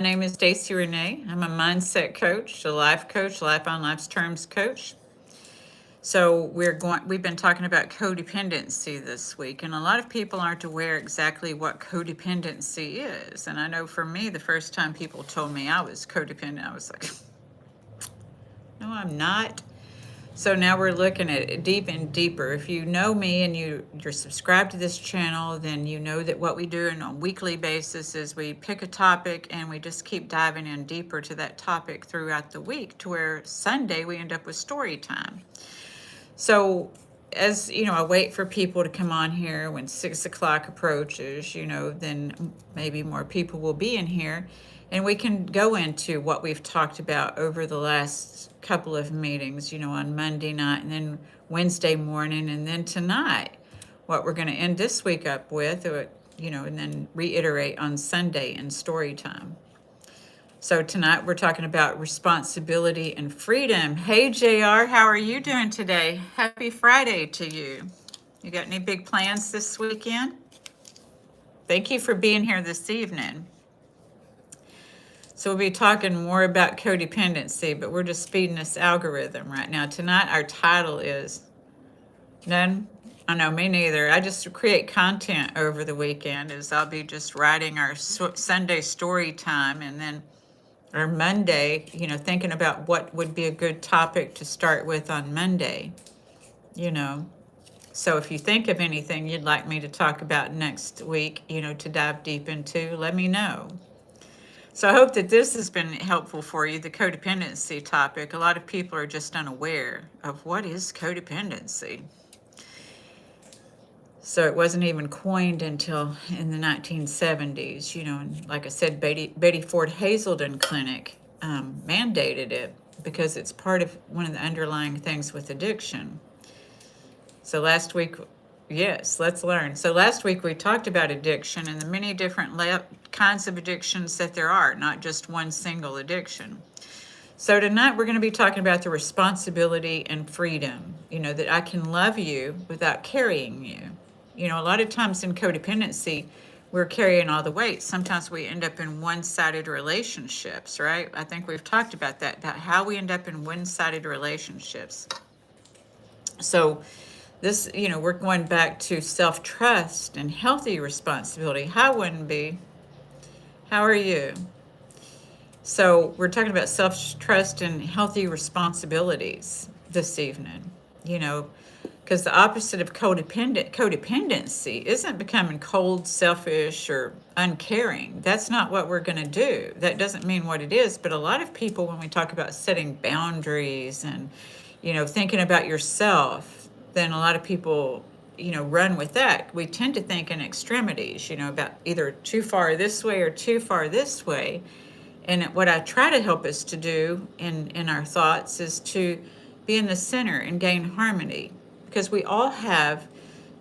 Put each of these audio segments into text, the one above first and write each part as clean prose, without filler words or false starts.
name is Stacy Renee. I'm a mindset coach, a life coach, life on life's terms coach. So we've been talking about codependency this week, and a lot of people aren't aware exactly what codependency is. And I know for me, the first time people told me I was codependent, I was like, no, I'm not. So now we're looking at it deep and deeper. If you know me and you're subscribed to this channel, then you know that what we do on a weekly basis is we pick a topic and we just keep diving in deeper to that topic throughout the week, to where Sunday we end up with story time. So as you know, I wait for people to come on here. When 6 o'clock approaches, then maybe more people will be in here, and we can go into what we've talked about over the last couple of meetings, on Monday night and then Wednesday morning and then tonight, what we're going to end this week up with, and then reiterate on Sunday in story time. So tonight we're talking about responsibility and freedom. Hey JR, how are you doing today? Happy Friday to you. You got any big plans this weekend? Thank you for being here this evening. So we'll be talking more about codependency, but we're just speeding this algorithm right now. Tonight our title is none. I know, me neither. I just create content over the weekend, as I'll be just writing our Sunday story time, and then or Monday, thinking about what would be a good topic to start with on Monday, So if you think of anything you'd like me to talk about next week, to dive deep into, let me know. So I hope that this has been helpful for you, the codependency topic. A lot of people are just unaware of what is codependency. So it wasn't even coined until in the 1970s, and like I said, Betty Ford Hazelden Clinic mandated it because it's part of one of the underlying things with addiction. So last week, yes, let's learn. So last week we talked about addiction and the many different kinds of addictions that there are, not just one single addiction. So tonight we're going to be talking about the responsibility and freedom, that I can love you without carrying you. A lot of times in codependency, we're carrying all the weight. Sometimes we end up in one-sided relationships, right? I think we've talked about that, about how we end up in one-sided relationships. So this, we're going back to self-trust and healthy responsibility. Hi, Winby. How are you? So we're talking about self-trust and healthy responsibilities this evening, because the opposite of codependency isn't becoming cold, selfish, or uncaring. That's not what we're going to do. That doesn't mean what it is. But a lot of people, when we talk about setting boundaries and, thinking about yourself, then a lot of people, run with that. We tend to think in extremities, about either too far this way or too far this way. And what I try to help us to do in our thoughts is to be in the center and gain harmony, because we all have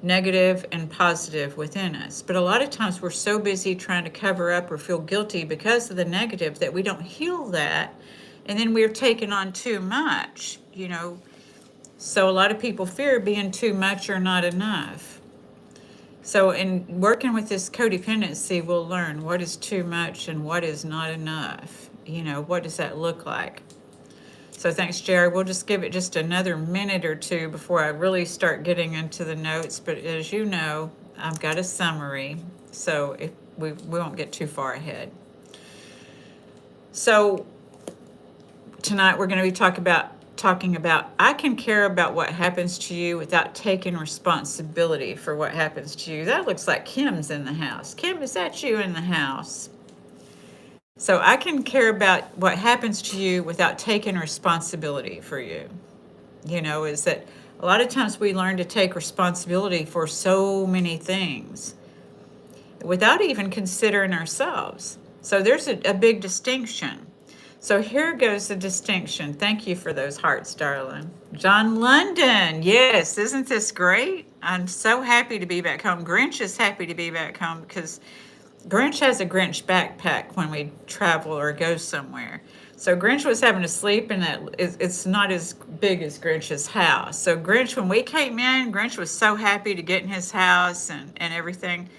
negative and positive within us. But a lot of times we're so busy trying to cover up or feel guilty because of the negative that we don't heal that. And then we're taking on too much, So a lot of people fear being too much or not enough. So in working with this codependency, we'll learn what is too much and what is not enough. What does that look like? So thanks, Jared. We'll just give it just another minute or two before I really start getting into the notes. But as you know, I've got a summary, so if we won't get too far ahead. So tonight we're going to be talking about I can care about what happens to you without taking responsibility for what happens to you. That looks like Kim's in the house. Kim, is that you in the house? So I can care about what happens to you without taking responsibility for you. Is that a lot of times we learn to take responsibility for so many things without even considering ourselves. So there's a big distinction. So here goes the distinction. Thank you for those hearts, darling. John London, yes, isn't this great? I'm so happy to be back home. Grinch is happy to be back home because Grinch has a Grinch backpack when we travel or go somewhere. So Grinch was having to sleep in that. It's not as big as Grinch's house. So Grinch, when we came in, Grinch was so happy to get in his house and everything.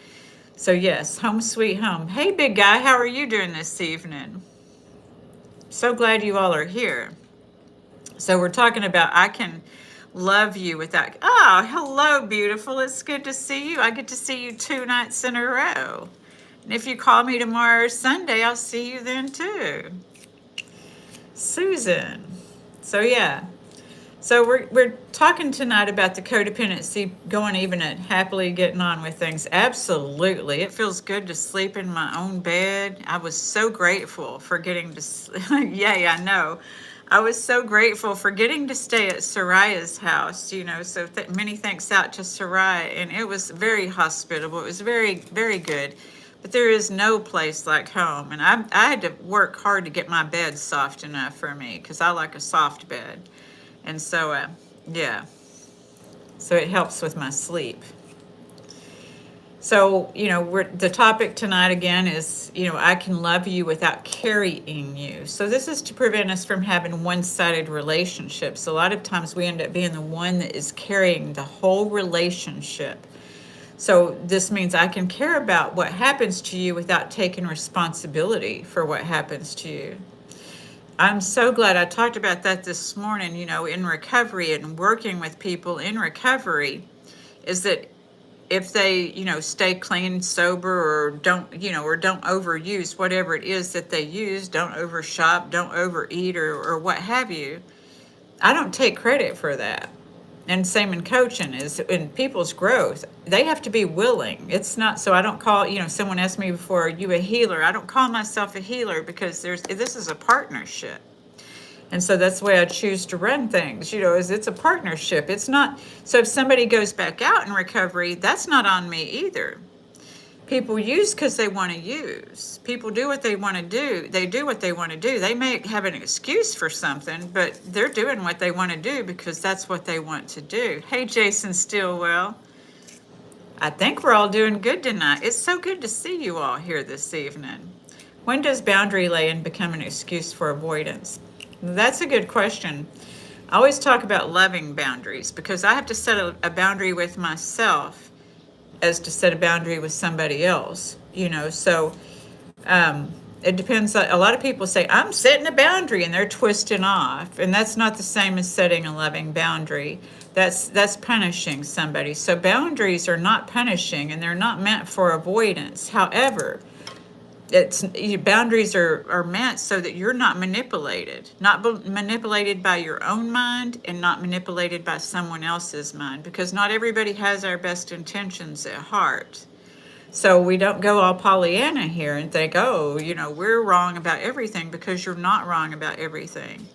So yes, home sweet home. Hey, big guy, how are you doing this evening? So glad you all are here. So we're talking about I can love you without. Oh, hello, beautiful. It's good to see you. I get to see you 2 nights in a row. And if you call me tomorrow or Sunday, I'll see you then too. Susan. So yeah. So we're talking tonight about the codependency, going even at happily getting on with things. Absolutely. It feels good to sleep in my own bed. I was so grateful for getting to yeah, I know. I was so grateful for getting to stay at Soraya's house, so many thanks out to Soraya, and it was very hospitable. It was very, very good. But there is no place like home, and I had to work hard to get my bed soft enough for me because I like a soft bed. And so, yeah, so it helps with my sleep. So, the topic tonight again is, I can love you without carrying you. So this is to prevent us from having one-sided relationships. A lot of times we end up being the one that is carrying the whole relationship. So this means I can care about what happens to you without taking responsibility for what happens to you. I'm so glad I talked about that this morning, in recovery and working with people in recovery, is that if they, stay clean, sober, or don't overuse whatever it is that they use, don't overshop, don't overeat, or what have you, I don't take credit for that. And same in coaching is in people's growth. They have to be willing. It's not, so I don't call, someone asked me before, are you a healer? I don't call myself a healer because this is a partnership. And so that's the way I choose to run things, is it's a partnership. It's not, so if somebody goes back out in recovery, that's not on me either. People use because they want to use. People do what they want to do. They do what they want to do. They may have an excuse for something, but they're doing what they want to do because that's what they want to do. Hey, Jason Stillwell. I think we're all doing good tonight. It's so good to see you all here this evening. When does boundary laying become an excuse for avoidance? That's a good question. I always talk about loving boundaries because I have to set a boundary with myself as to set a boundary with somebody else, so it depends. A lot of people say, I'm setting a boundary, and they're twisting off. And that's not the same as setting a loving boundary. That's punishing somebody. So boundaries are not punishing, and they're not meant for avoidance. However, boundaries are meant so that you're not manipulated by your own mind and not manipulated by someone else's mind, because not everybody has our best intentions at heart. So we don't go all Pollyanna here and think, oh, we're wrong about everything, because you're not wrong about everything.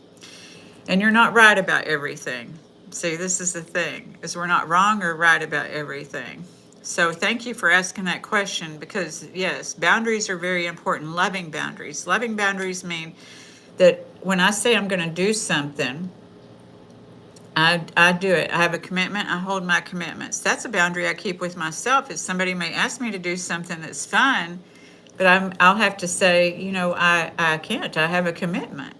And you're not right about everything. See, this is the thing, is we're not wrong or right about everything. So thank you for asking that question, because yes, boundaries are very important. Loving boundaries. Loving boundaries mean that when I say I'm going to do something, I do it. I have a commitment. I hold my commitments. That's a boundary I keep with myself. Is somebody may ask me to do something that's fine, but I'll have to say, I can't. I have a commitment.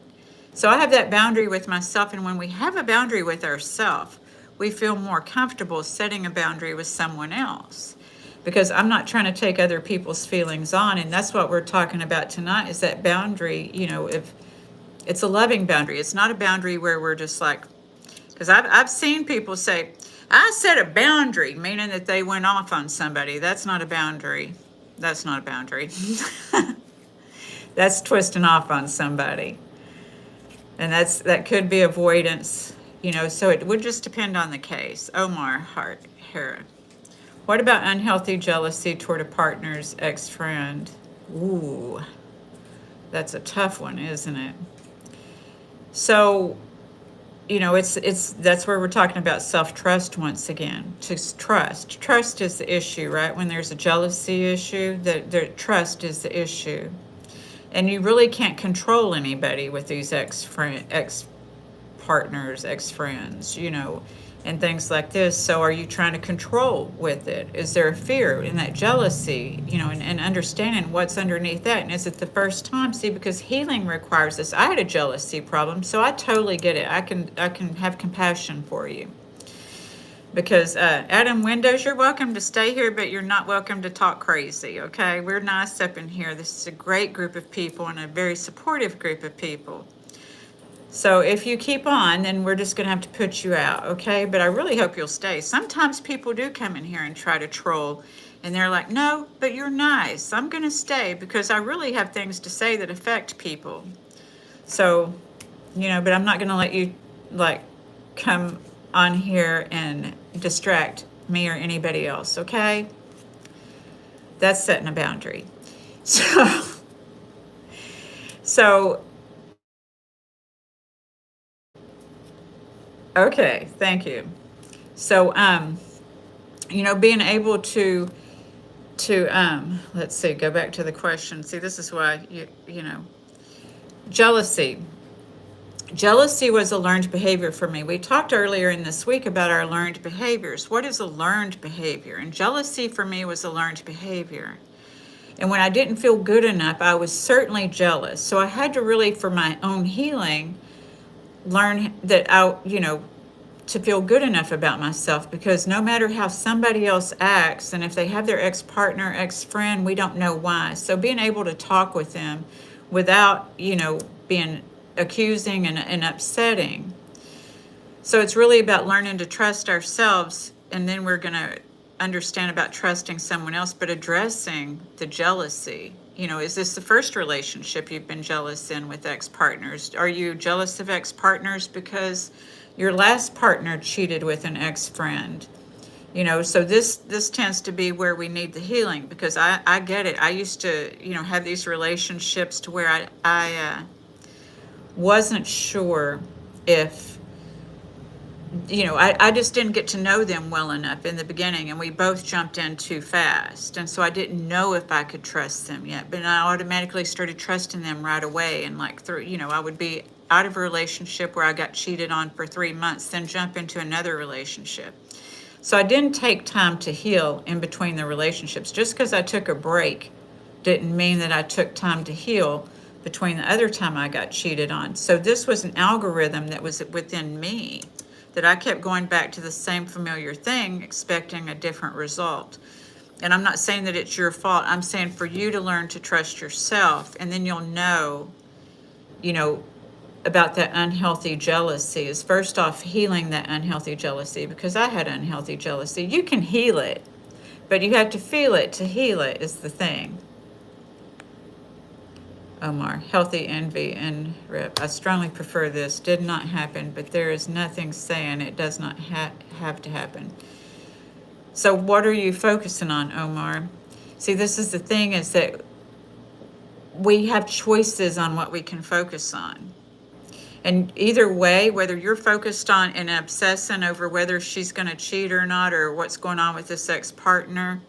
So I have that boundary with myself. And when we have a boundary with ourselves, we feel more comfortable setting a boundary with someone else, because I'm not trying to take other people's feelings on. And that's what we're talking about tonight, is that boundary, if it's a loving boundary. It's not a boundary where we're just like, because I've seen people say, I set a boundary, meaning that they went off on somebody. That's not a boundary. That's not a boundary. That's twisting off on somebody. And that could be avoidance. So it would just depend on the case. Omar Hara. What about unhealthy jealousy toward a partner's ex-friend? Ooh, that's a tough one, isn't it? So, that's where we're talking about self-trust once again. Just trust. Trust is the issue, right? When there's a jealousy issue, the trust is the issue. And you really can't control anybody with these ex-partners, ex-friends, and things like this. So are you trying to control with it? Is there a fear in that jealousy, and understanding what's underneath that? And is it the first time? See, because healing requires this. I had a jealousy problem, so I totally get it. I can have compassion for you. Because Adam Windows, you're welcome to stay here, but you're not welcome to talk crazy, okay? We're nice up in here. This is a great group of people and a very supportive group of people. So if you keep on, then we're just going to have to put you out, okay? But I really hope you'll stay. Sometimes people do come in here and try to troll, and they're like, no, but you're nice. I'm going to stay because I really have things to say that affect people. So, but I'm not going to let you, like, come on here and distract me or anybody else, okay? That's setting a boundary. So, okay, thank you. So, being able to let's see, go back to the question. See, this is why jealousy. Jealousy was a learned behavior for me. We talked earlier in this week about our learned behaviors. What is a learned behavior? And jealousy for me was a learned behavior. And when I didn't feel good enough, I was certainly jealous. So I had to really, for my own healing, learn that to feel good enough about myself, because no matter how somebody else acts, and if they have their ex-partner, ex-friend, we don't know why. So being able to talk with them without, being accusing and upsetting. So it's really about learning to trust ourselves, and then we're going to understand about trusting someone else, but addressing the jealousy. Is this the first relationship you've been jealous in with ex-partners? Are you jealous of ex-partners because your last partner cheated with an ex-friend? So this tends to be where we need the healing, because I get it. I used to, have these relationships to where I wasn't sure if, I just didn't get to know them well enough in the beginning, and we both jumped in too fast. And so I didn't know if I could trust them yet, but I automatically started trusting them right away. And I would be out of a relationship where I got cheated on for 3 months, then jump into another relationship. So I didn't take time to heal in between the relationships. Just because I took a break didn't mean that I took time to heal between the other time I got cheated on. So this was an algorithm that was within me, that I kept going back to the same familiar thing, expecting a different result. And I'm not saying that it's your fault. I'm saying for you to learn to trust yourself, and then you'll know, about that unhealthy jealousy is first off healing that unhealthy jealousy, because I had unhealthy jealousy. You can heal it, but you have to feel it to heal it is the thing. Omar, healthy envy and rip. I strongly prefer this. Did not happen, but there is nothing saying it does not have to happen. So what are you focusing on, Omar? See, this is the thing, is that we have choices on what we can focus on. And either way, whether you're focused on and obsessing over whether she's going to cheat or not, or what's going on with this ex-partner,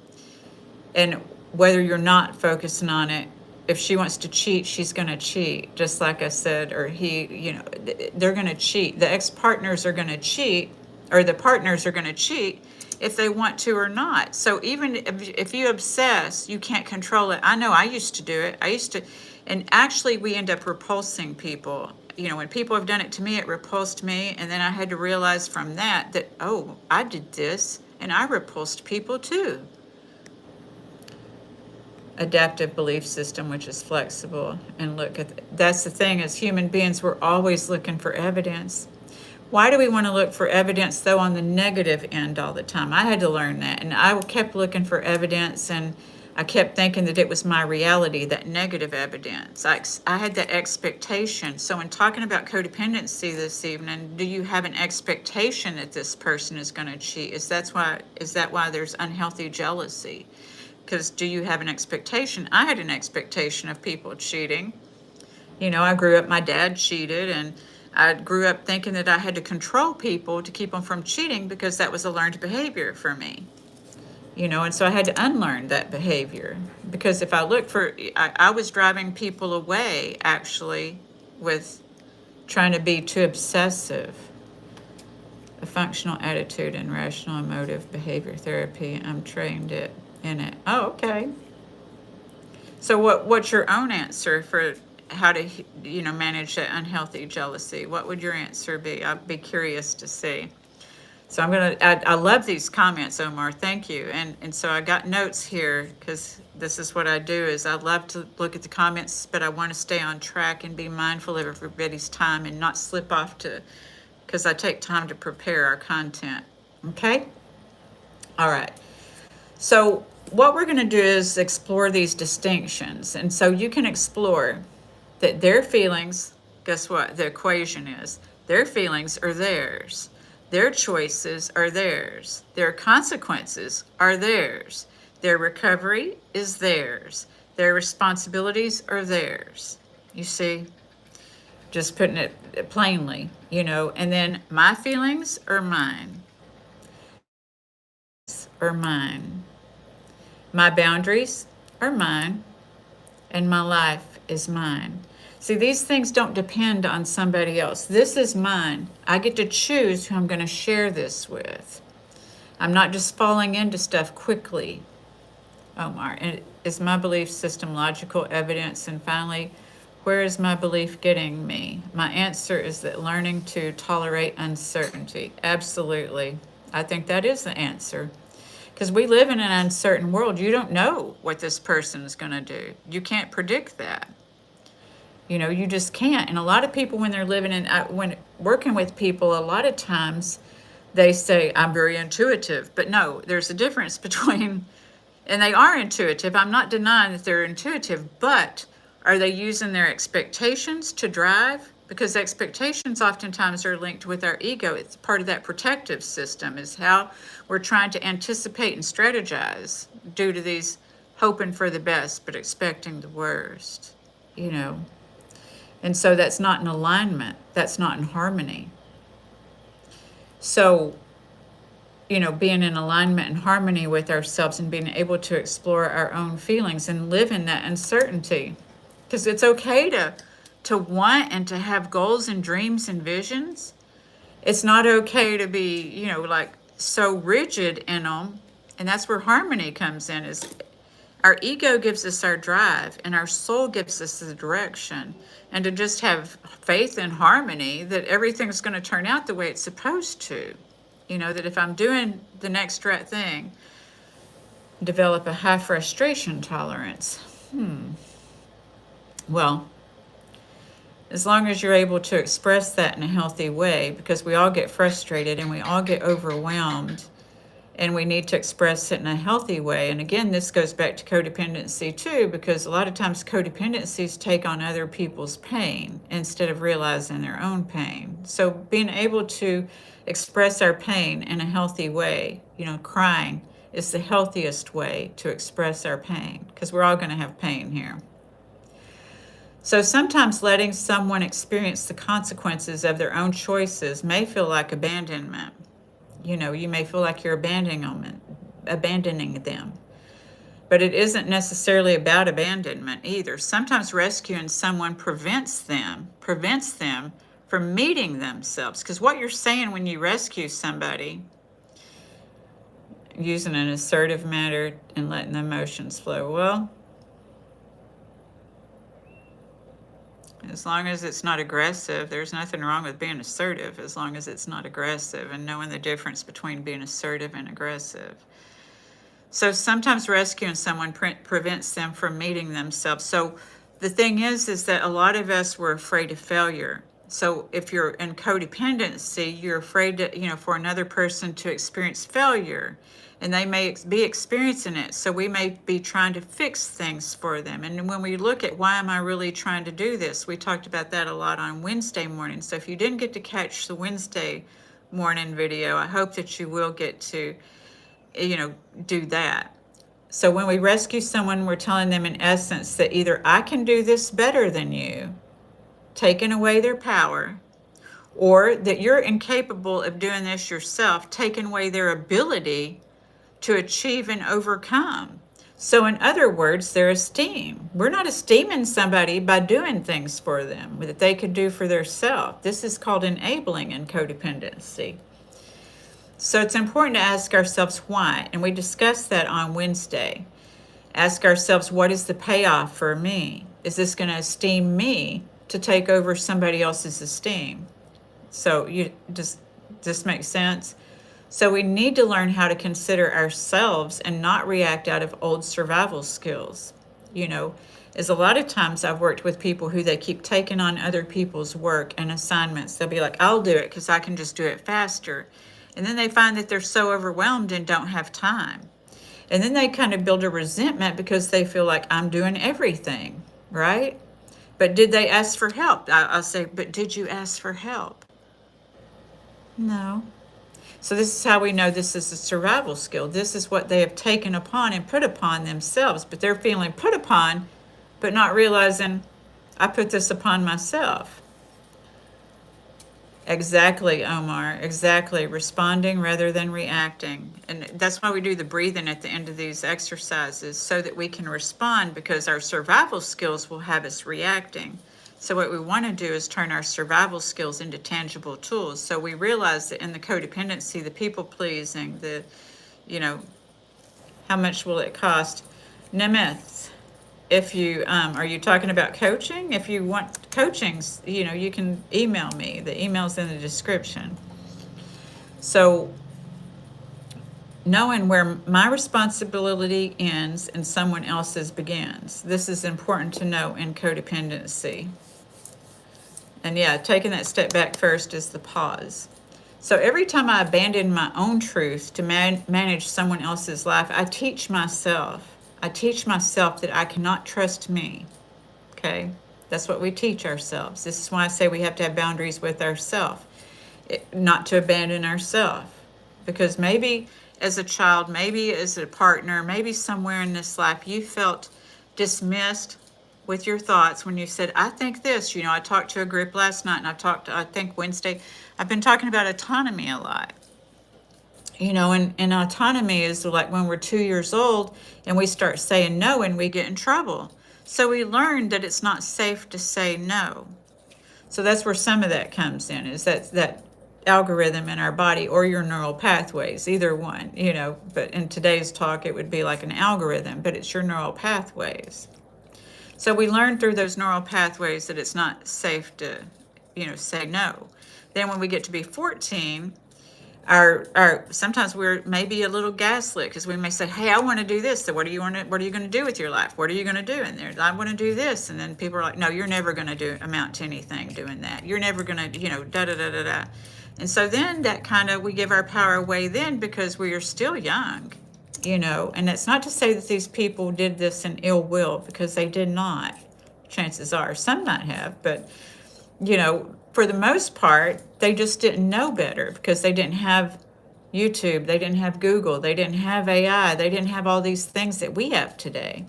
and whether you're not focusing on it, if she wants to cheat, she's going to cheat, just like I said, or he, they're going to cheat. The ex-partners are going to cheat, or the partners are going to cheat if they want to or not. So even if you obsess, you can't control it. I know I used to do it. And actually we end up repulsing people. When people have done it to me, it repulsed me. And then I had to realize from that, oh, I did this and I repulsed people too. Adaptive belief system, which is flexible. And that's the thing, as human beings, we're always looking for evidence. Why do we want to look for evidence, though, on the negative end all the time? I had to learn that, and I kept looking for evidence, and I kept thinking that it was my reality, that negative evidence. I had that expectation. So in talking about codependency this evening, do you have an expectation that this person is going to cheat? Is that why there's unhealthy jealousy? Because do you have an expectation? I had an expectation of people cheating. I grew up, my dad cheated, and I grew up thinking that I had to control people to keep them from cheating, because that was a learned behavior for me. And so I had to unlearn that behavior, because if I look I was driving people away, actually, with trying to be too obsessive. A functional attitude and rational emotive behavior therapy. I'm trained in it. Oh, okay. So what's your own answer for how to manage that unhealthy jealousy? What would your answer be? I'd be curious to see. So I love these comments, Omar. Thank you. And so I got notes here because this is what I do is I love to look at the comments, but I want to stay on track and be mindful of everybody's time and not slip off to, because I take time to prepare our content. Okay? All right. So what we're going to do is explore these distinctions. And so you can explore that their feelings, guess what? The equation is their feelings are theirs. Their choices are theirs. Their consequences are theirs. Their recovery is theirs. Their responsibilities are theirs. You see? Just putting it plainly, and then my feelings are mine. Are mine. My boundaries are mine. And my life is mine. See, these things don't depend on somebody else. This is mine. I get to choose who I'm going to share this with. I'm not just falling into stuff quickly, Omar. And is my belief system logical evidence? And finally, where is my belief getting me? My answer is that learning to tolerate uncertainty. Absolutely. I think that is the answer. Because we live in an uncertain world. You don't know what this person is going to do. You can't predict that. You just can't. And a lot of people, when they're when working with people, a lot of times they say, I'm very intuitive. But no, there's a difference between, and they are intuitive. I'm not denying that they're intuitive, but are they using their expectations to drive? Because expectations oftentimes are linked with our ego. It's part of that protective system, is how we're trying to anticipate and strategize due to these hoping for the best, but expecting the worst, And so that's not in alignment. That's not in harmony. So, being in alignment and harmony with ourselves and being able to explore our own feelings and live in that uncertainty. Because it's okay to want and to have goals and dreams and visions. It's not okay to be, like so rigid in them. And that's where harmony comes in, is our ego gives us our drive and our soul gives us the direction. And to just have faith in harmony that everything's going to turn out the way it's supposed to. That if I'm doing the next right thing, develop a high frustration tolerance. Well, as long as you're able to express that in a healthy way, because we all get frustrated and we all get overwhelmed, and we need to express it in a healthy way. And again, this goes back to codependency too, because a lot of times codependencies take on other people's pain instead of realizing their own pain. So being able to express our pain in a healthy way, crying is the healthiest way to express our pain, because we're all going to have pain here. So sometimes letting someone experience the consequences of their own choices may feel like abandonment. You may feel like you're abandoning them. But it isn't necessarily about abandonment either. Sometimes rescuing someone prevents them from meeting themselves. Because what you're saying when you rescue somebody, using an assertive manner and letting the emotions flow, well, as long as it's not aggressive, there's nothing wrong with being assertive, as long as it's not aggressive, and knowing the difference between being assertive and aggressive. So sometimes rescuing someone prevents them from meeting themselves. So the thing is that a lot of us were afraid of failure. So if you're in codependency, you're afraid to, for another person to experience failure. And they may be experiencing it. So we may be trying to fix things for them. And when we look at why am I really trying to do this, we talked about that a lot on Wednesday morning. So if you didn't get to catch the Wednesday morning video, I hope that you will get to, do that. So when we rescue someone, we're telling them in essence that either I can do this better than you, taking away their power, or that you're incapable of doing this yourself, taking away their ability to achieve and overcome. So in other words, their esteem. We're not esteeming somebody by doing things for them that they could do for themselves. This is called enabling in codependency. So it's important to ask ourselves why. And we discussed that on Wednesday. Ask ourselves, what is the payoff for me? Is this going to esteem me to take over somebody else's esteem? So this makes sense? So we need to learn how to consider ourselves and not react out of old survival skills. You know, is a lot of times I've worked with people who they keep taking on other people's work and assignments. They'll be like, I'll do it because I can just do it faster. And then they find that they're so overwhelmed and don't have time. And then they kind of build a resentment because they feel like I'm doing everything, right? But did they ask for help? I'll say, but did you ask for help? No. So this is how we know this is a survival skill. This is what they have taken upon and put upon themselves, but they're feeling put upon, but not realizing I put this upon myself. Exactly, Omar. Exactly. Responding rather than reacting. And that's why we do the breathing at the end of these exercises, so that we can respond, because our survival skills will have us reacting. So what we want to do is turn our survival skills into tangible tools. So we realize that in the codependency, the people pleasing, the, you know, how much will it cost? Nemeth, if you are you talking about coaching? If you want coaching, you know, you can email me. The email's in the description. So knowing where my responsibility ends and someone else's begins. This is important to know in codependency. And yeah, taking that step back first is the pause. So every time I abandon my own truth to manage someone else's life, I teach myself that I cannot trust me. Okay? That's what we teach ourselves. This is why I say we have to have boundaries with ourselves, not to abandon ourselves. Because maybe as a child, maybe as a partner, maybe somewhere in this life, you felt dismissed with your thoughts when you said, I think this. You know, I talked to a group last night, and I think Wednesday, I've been talking about autonomy a lot. You know, and autonomy is like when we're 2 years old and we start saying no and we get in trouble. So we learned that it's not safe to say no. So that's where some of that comes in, is that algorithm in our body, or your neural pathways, either one, you know. But in today's talk, it would be like an algorithm, but it's your neural pathways. So we learn through those neural pathways that it's not safe to, you know, say no. Then when we get to be 14, our sometimes we're maybe a little gaslit, because we may say, hey, I want to do this. So what are you going to do with your life? What are you going to do in there? I want to do this. And then people are like, no, you're never going to amount to anything doing that. You're never going to, you know, da da da da da. And so then that kind of, we give our power away then, because we are still young. You know, and it's not to say that these people did this in ill will, because they did not. Chances are some might have, but, you know, for the most part, they just didn't know better, because they didn't have YouTube, they didn't have Google, they didn't have AI, they didn't have all these things that we have today.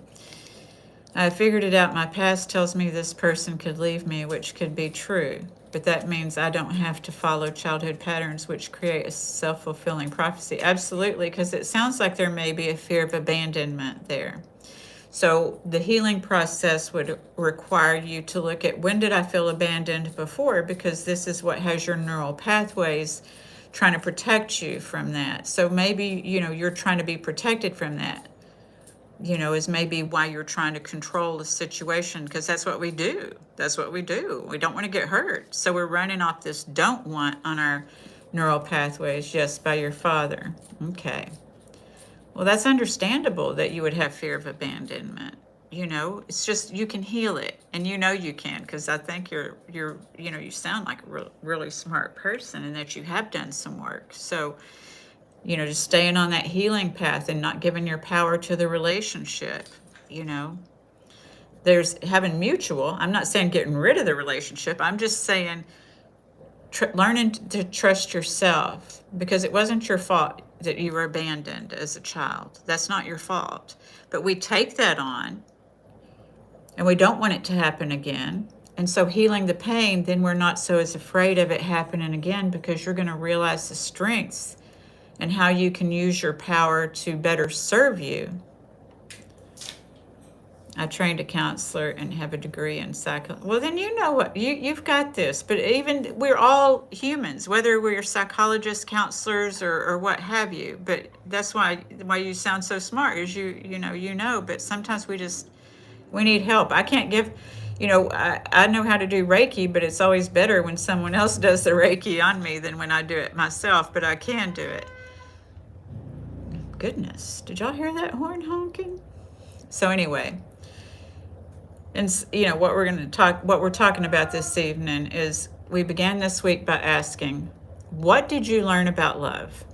I figured it out. My past tells me this person could leave me, which could be true. But that means I don't have to follow childhood patterns which create a self-fulfilling prophecy. Absolutely, because it sounds like there may be a fear of abandonment there. So the healing process would require you to look at, when did I feel abandoned before? Because this is what has your neural pathways trying to protect you from that. So maybe, you know, you're trying to be protected from that. You know, is maybe why you're trying to control the situation, because that's what we do. That's what we do. We don't want to get hurt. So we're running off this don't want on our neural pathways. Yes, by your father. Okay. Well, that's understandable that you would have fear of abandonment. You know, it's just, you can heal it, and you know you can, because I think you're you know, you sound like a really smart person, and that you have done some work. So, you know, just staying on that healing path and not giving your power to the relationship. You know, there's having mutual. I'm not saying getting rid of the relationship. I'm just saying learning to trust yourself, because it wasn't your fault that you were abandoned as a child. That's not your fault. But we take that on, and we don't want it to happen again. And so healing the pain, then we're not so as afraid of it happening again, because you're going to realize the strengths and how you can use your power to better serve you. I trained a counselor and have a degree in psychology. Well, then you know what, you've got this. But even, we're all humans, whether we're psychologists, counselors, or what have you. But that's why you sound so smart, is you know. But sometimes we need help. I can't give, you know, I know how to do Reiki, but it's always better when someone else does the Reiki on me than when I do it myself. But I can do it. goodness, did y'all hear that horn honking? So anyway, and what we're talking about this evening is we began this week by asking, what did you learn about love?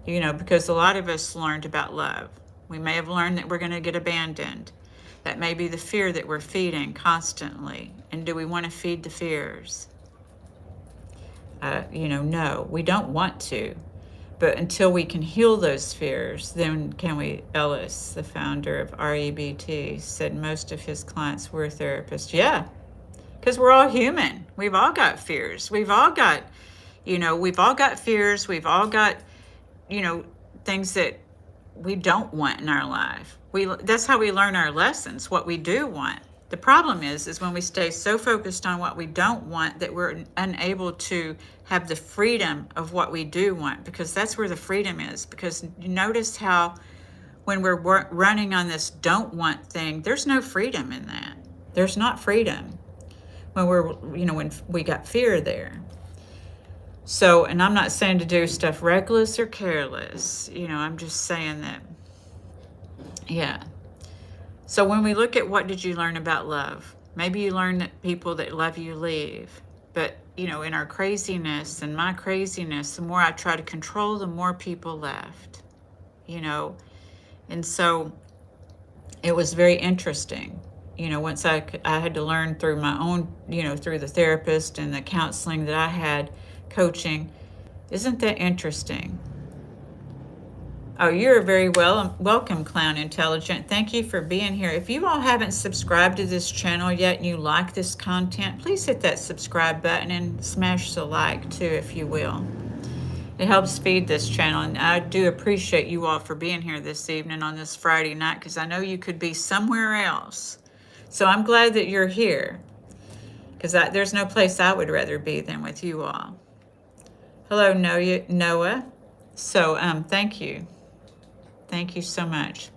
Because a lot of us learned about love. We may have learned that we're going to get abandoned. That may be the fear that we're feeding constantly. And do we want to feed the fears? No, we don't want to. But until we can heal those fears, then can we? Ellis, the founder of REBT, said most of his clients were therapists. Yeah, because we're all human. We've all got fears. We've all got fears. We've all got, things that we don't want in our life. That's how we learn our lessons, what we do want. The problem is when we stay so focused on what we don't want that we're unable to have the freedom of what we do want, because that's where the freedom is. Because you notice how when we're running on this don't want thing, there's no freedom in that. There's not freedom when when we got fear there. So, and I'm not saying to do stuff reckless or careless, I'm just saying that, yeah. So when we look at what did you learn about love, maybe you learn that people that love you leave. But, in our craziness and my craziness, the more I try to control, the more people left, And so it was very interesting. Once I had to learn through my own, through the therapist and the counseling that I had, coaching. Isn't that interesting? Oh, you're very welcome, Clown Intelligent. Thank you for being here. If you all haven't subscribed to this channel yet and you like this content, please hit that subscribe button and smash the like too, if you will. It helps feed this channel, and I do appreciate you all for being here this evening on this Friday night, because I know you could be somewhere else. So I'm glad that you're here, because there's no place I would rather be than with you all. Hello, Noah. So thank you. Thank you so much.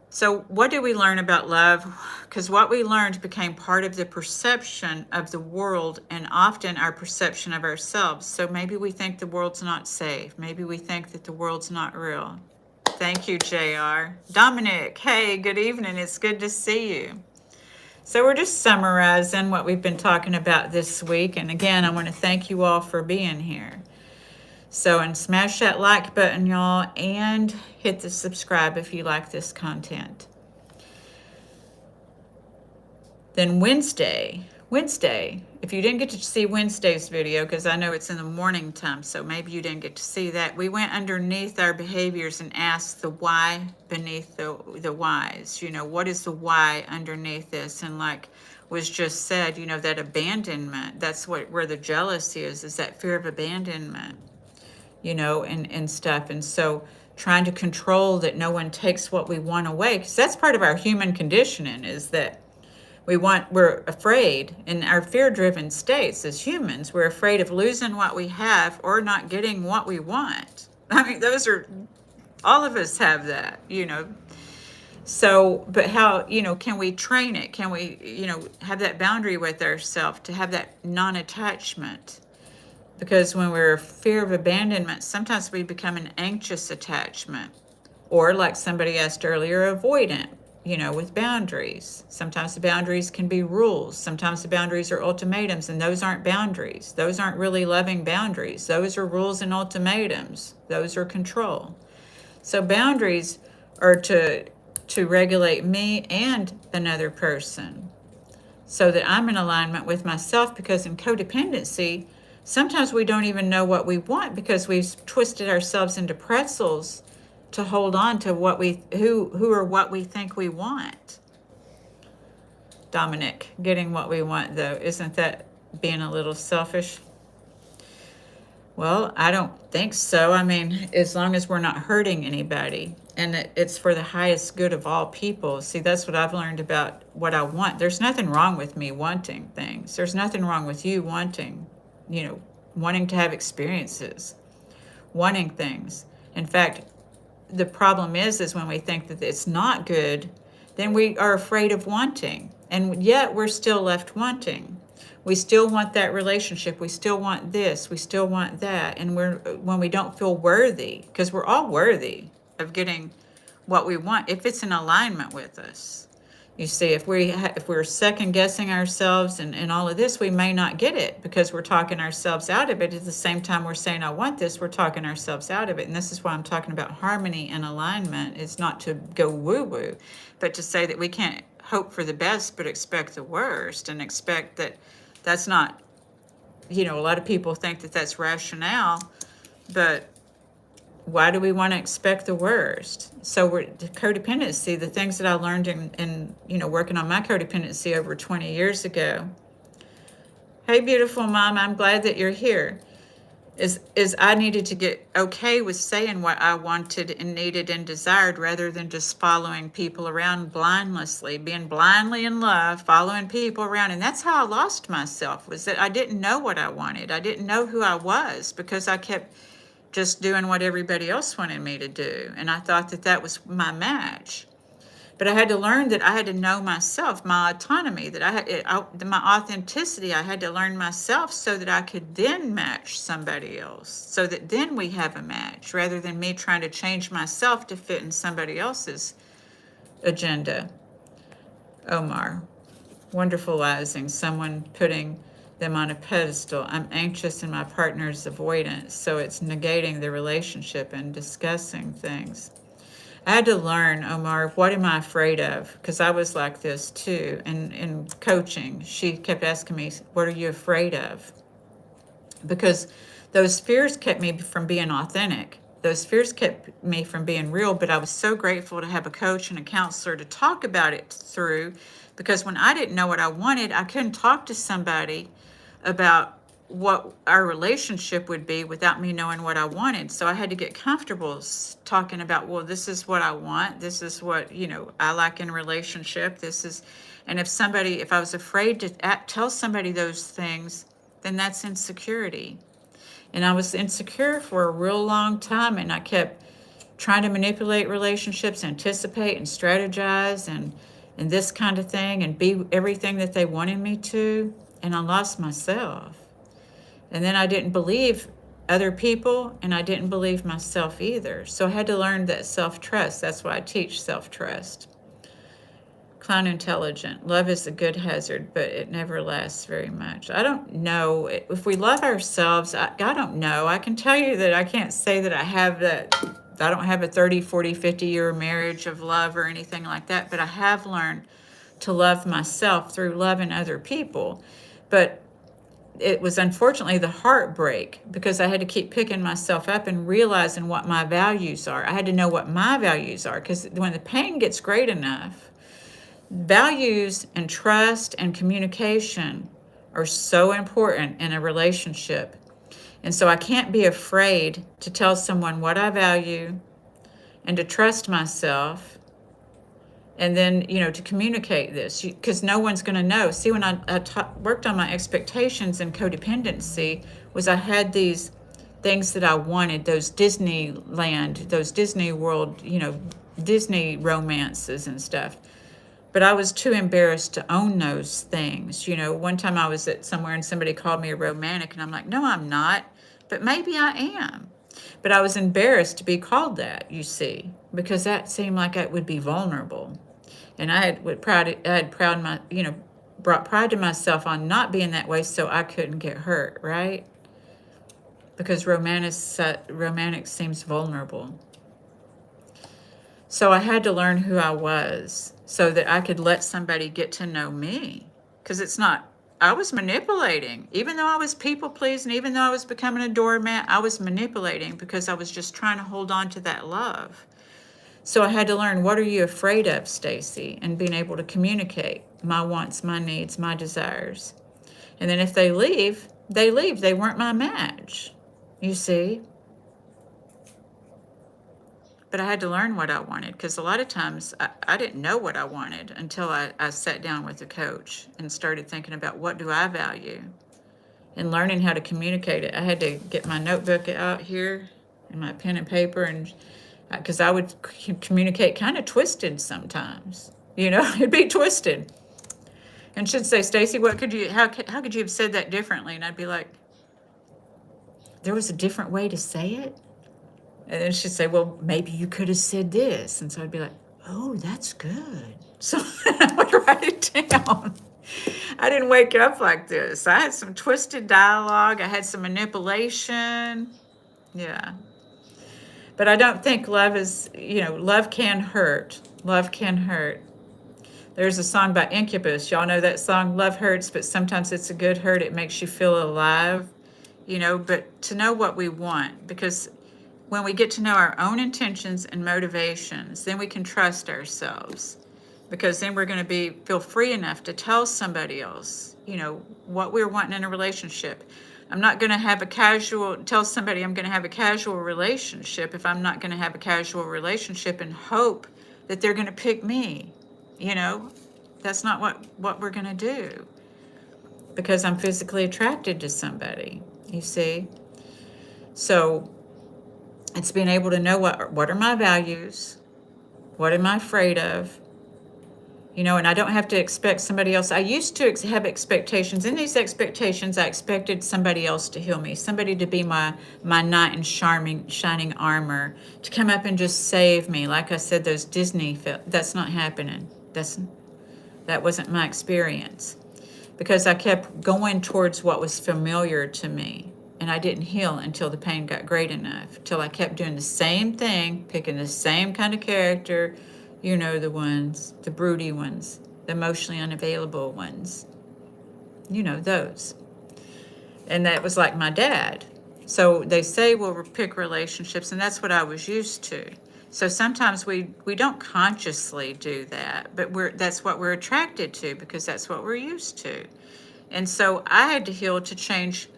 So what did we learn about love? Because what we learned became part of the perception of the world, and often our perception of ourselves. So maybe we think the world's not safe. Maybe we think that the world's not real. Thank you, JR. Dominic, hey, good evening. It's good to see you. So we're just summarizing what we've been talking about this week. And again, I want to thank you all for being here. So, and smash that like button, y'all, and hit the subscribe if you like this content. Then Wednesday, if you didn't get to see Wednesday's video, because I know it's in the morning time, so maybe you didn't get to see that, we went underneath our behaviors and asked the why beneath the whys. What is the why underneath this? And like was just said, that abandonment, that's where the jealousy is that fear of abandonment. And stuff. And so trying to control that no one takes what we want away, because that's part of our human conditioning, is that we're afraid in our fear-driven states as humans. We're afraid of losing what we have or not getting what we want. I mean, all of us have that, So, but how, can we train it? Can we, have that boundary with ourselves to have that non-attachment? Because when we're fear of abandonment, sometimes we become an anxious attachment, or like somebody asked earlier, avoidant, with boundaries. Sometimes the boundaries can be rules. Sometimes the boundaries are ultimatums, and those aren't boundaries. Those aren't really loving boundaries. Those are rules and ultimatums. Those are control. So boundaries are to regulate me and another person so that I'm in alignment with myself, because in codependency, sometimes we don't even know what we want because we've twisted ourselves into pretzels to hold on to who or what we think we want. Dominic, getting what we want though, isn't that being a little selfish? Well, I don't think so. I mean, as long as we're not hurting anybody, and it's for the highest good of all people. See, that's what I've learned about what I want. There's nothing wrong with me wanting things. There's nothing wrong with you wanting to have experiences, wanting things. In fact, the problem is when we think that it's not good, then we are afraid of wanting, and yet we're still left wanting. We still want that relationship. We still want this. We still want that. And when we don't feel worthy, because we're all worthy of getting what we want if it's in alignment with us. You see, if we're second guessing ourselves and all of this, we may not get it because we're talking ourselves out of it. At the same time, we're saying, I want this, we're talking ourselves out of it. And this is why I'm talking about harmony and alignment. It's not to go woo-woo, but to say that we can't hope for the best, but expect the worst, and expect that that's not, a lot of people think that that's rationale, but why do we want to expect the worst? So the codependency, the things that I learned in working on my codependency over 20 years ago. Hey, beautiful mom, I'm glad that you're here. Is I needed to get okay with saying what I wanted and needed and desired, rather than just following people around blindlessly, being blindly in love, following people around. And that's how I lost myself, was that I didn't know what I wanted. I didn't know who I was because I kept just doing what everybody else wanted me to do. And I thought that that was my match. But I had to learn that I had to know myself, my autonomy, that my authenticity. I had to learn myself so that I could then match somebody else, so that then we have a match, rather than me trying to change myself to fit in somebody else's agenda. Omar, wonderfulizing, someone putting them on a pedestal. I'm anxious in my partner's avoidance, so it's negating the relationship and discussing things. I had to learn, Omar, what am I afraid of? Because I was like this too. And in coaching, she kept asking me, what are you afraid of? Because those fears kept me from being authentic. Those fears kept me from being real. But I was so grateful to have a coach and a counselor to talk about it through. Because when I didn't know what I wanted, I couldn't talk to somebody about what our relationship would be without me knowing what I wanted. So I had to get comfortable talking about, well, this is what I want. This is what, I like in a relationship. And if I was afraid to tell somebody those things, then that's insecurity. And I was insecure for a real long time, and I kept trying to manipulate relationships, anticipate and strategize and this kind of thing, and be everything that they wanted me to. And I lost myself. And then I didn't believe other people, and I didn't believe myself either. So I had to learn that self-trust. That's why I teach self-trust. Clown intelligent. Love is a good hazard, but it never lasts very much. I don't know. If we love ourselves, I don't know. I can tell you that I can't say that I have that. I don't have a 30, 40, 50-year marriage of love or anything like that, but I have learned to love myself through loving other people. But it was unfortunately the heartbreak, because I had to keep picking myself up and realizing what my values are. I had to know what my values are, because when the pain gets great enough, values and trust and communication are so important in a relationship. And so I can't be afraid to tell someone what I value and to trust myself. And then, to communicate this, because no one's going to know. See, when I worked on my expectations and codependency, was I had these things that I wanted, those Disneyland, those Disney World, Disney romances and stuff. But I was too embarrassed to own those things. One time I was at somewhere and somebody called me a romantic, and I'm like, no, I'm not, but maybe I am. But I was embarrassed to be called that, you see, because that seemed like it would be vulnerable. And I had brought pride to myself on not being that way, so I couldn't get hurt, right? Because romantic seems vulnerable. So I had to learn who I was so that I could let somebody get to know me. Because I was manipulating. Even though I was people pleasing, even though I was becoming a doormat, I was manipulating because I was just trying to hold on to that love. So I had to learn, what are you afraid of, Stacy? And being able to communicate my wants, my needs, my desires. And then if they leave, they leave. They weren't my match, you see. But I had to learn what I wanted, because a lot of times I didn't know what I wanted until I sat down with a coach and started thinking about, what do I value? And learning how to communicate it. I had to get my notebook out here and my pen and paper, and because I would communicate kind of twisted sometimes. It'd be twisted. And she'd say, Stacy, how could you have said that differently? And I'd be like, there was a different way to say it? And then she'd say, well, maybe you could have said this. And so I'd be like, oh, that's good. So I would write it down. I didn't wake up like this. I had some twisted dialogue. I had some manipulation. Yeah. But I don't think love is, love can hurt. Love can hurt. There's a song by Incubus. Y'all know that song, Love Hurts, but sometimes it's a good hurt. It makes you feel alive, but to know what we want, because when we get to know our own intentions and motivations, then we can trust ourselves, because then we're going to feel free enough to tell somebody else, what we're wanting in a relationship. I'm not going to tell somebody I'm going to have a casual relationship if I'm not going to have a casual relationship and hope that they're going to pick me. That's not what we're going to do, because I'm physically attracted to somebody, you see. So it's being able to know what are my values, what am I afraid of, and I don't have to expect somebody else. I used to have expectations. In these expectations, I expected somebody else to heal me, somebody to be my knight in shining armor, to come up and just save me. Like I said, those Disney films, that's not happening. That wasn't my experience, because I kept going towards what was familiar to me. And I didn't heal until the pain got great enough, until I kept doing the same thing, picking the same kind of character, the ones, the broody ones, the emotionally unavailable ones, those. And that was like my dad. So they say we'll pick relationships, and that's what I was used to. So sometimes we don't consciously do that, but that's what we're attracted to, because that's what we're used to. And so I had to heal to change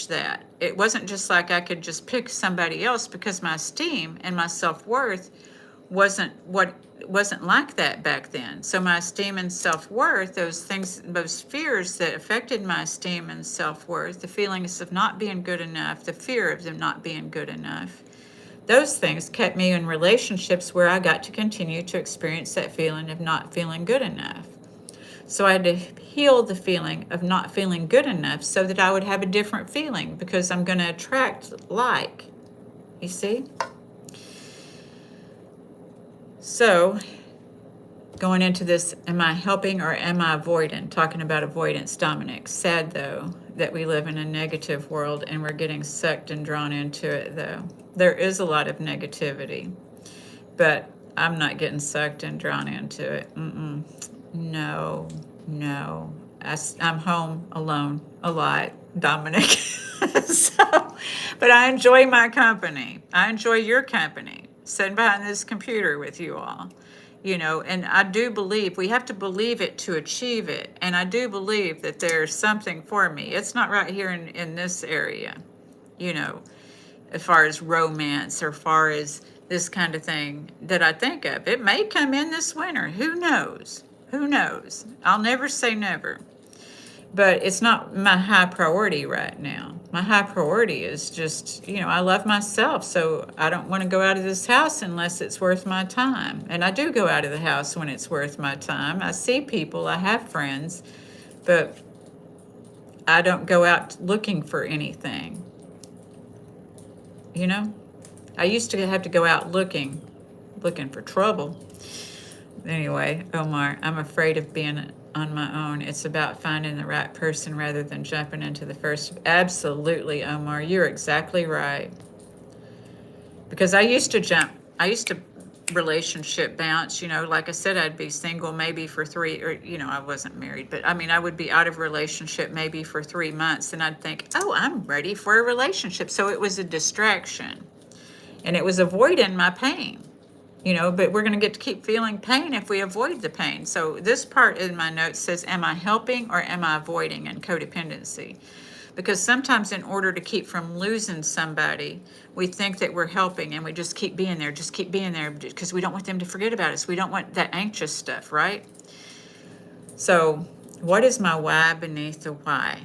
that. It wasn't just like I could just pick somebody else, because my esteem and my self-worth wasn't like that back then. So my esteem and self-worth, those fears that affected my esteem and self-worth, the feelings of not being good enough, the fear of them not being good enough, those things kept me in relationships where I got to continue to experience that feeling of not feeling good enough. So I had to heal the feeling of not feeling good enough so that I would have a different feeling, because I'm going to attract like, you see? So going into this, am I helping or am I avoiding? Talking about avoidance, Dominic. Sad, though, that we live in a negative world and we're getting sucked and drawn into it, though. There is a lot of negativity, but I'm not getting sucked and drawn into it. No. I'm home alone a lot, Dominic. But I enjoy my company. I enjoy your company, sitting behind this computer with you all. And I do believe we have to believe it to achieve it. And I do believe that there's something for me. It's not right here in this area, as far as romance or far as this kind of thing that I think of. It may come in this winter. Who knows? I'll never say never. But it's not my high priority right now. My high priority is just, I love myself, so I don't want to go out of this house unless it's worth my time. And I do go out of the house when it's worth my time. I see people, I have friends, but I don't go out looking for anything. I used to have to go out looking for trouble. Anyway, Omar, I'm afraid of being on my own. It's about finding the right person rather than jumping into the first. Absolutely, Omar, you're exactly right. Because I used to relationship bounce, like I said, I'd be single maybe for 3, or, I wasn't married, but I would be out of relationship maybe for 3 months, and I'd think, oh, I'm ready for a relationship. So it was a distraction, and it was avoiding my pain. But we're going to get to keep feeling pain if we avoid the pain. So this part in my notes says, am I helping or am I avoiding in codependency? Because sometimes in order to keep from losing somebody, we think that we're helping, and we just keep being there because we don't want them to forget about us. We don't want that anxious stuff, right? So what is my why beneath the why?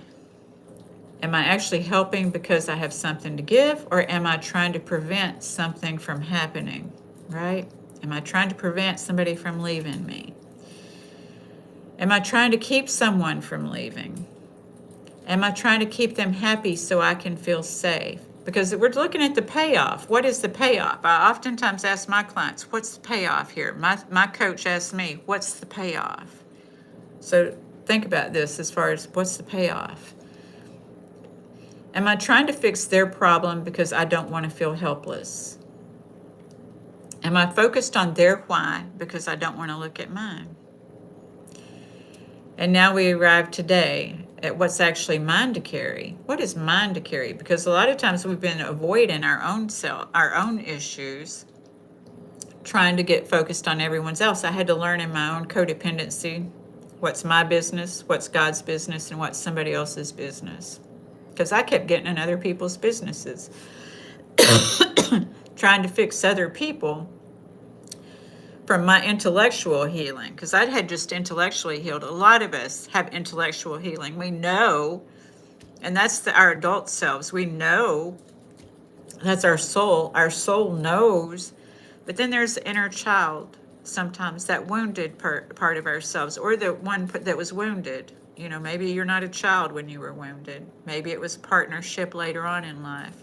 Am I actually helping because I have something to give, or am I trying to prevent something from happening? Right? Am I trying to prevent somebody from leaving me? Am I trying to keep someone from leaving? Am I trying to keep them happy so I can feel safe? Because we're looking at the payoff. What is the payoff? I oftentimes ask my clients, what's the payoff here? My coach asks me, what's the payoff? So think about this as far as what's the payoff? Am I trying to fix their problem because I don't want to feel helpless? Am I focused on their why because I don't want to look at mine? And now we arrive today at what's actually mine to carry. What is mine to carry? Because a lot of times we've been avoiding our own self, our own issues, trying to get focused on everyone else. I had to learn in my own codependency what's my business, what's God's business, and what's somebody else's business. Because I kept getting in other people's businesses, trying to fix other people from my intellectual healing, because I had just intellectually healed. A lot of us have intellectual healing. We know, and that's our adult selves. We know, that's our soul. Our soul knows, but then there's the inner child, sometimes that wounded part of ourselves, or the one that was wounded. You know, maybe you're not a child when you were wounded. Maybe it was partnership later on in life.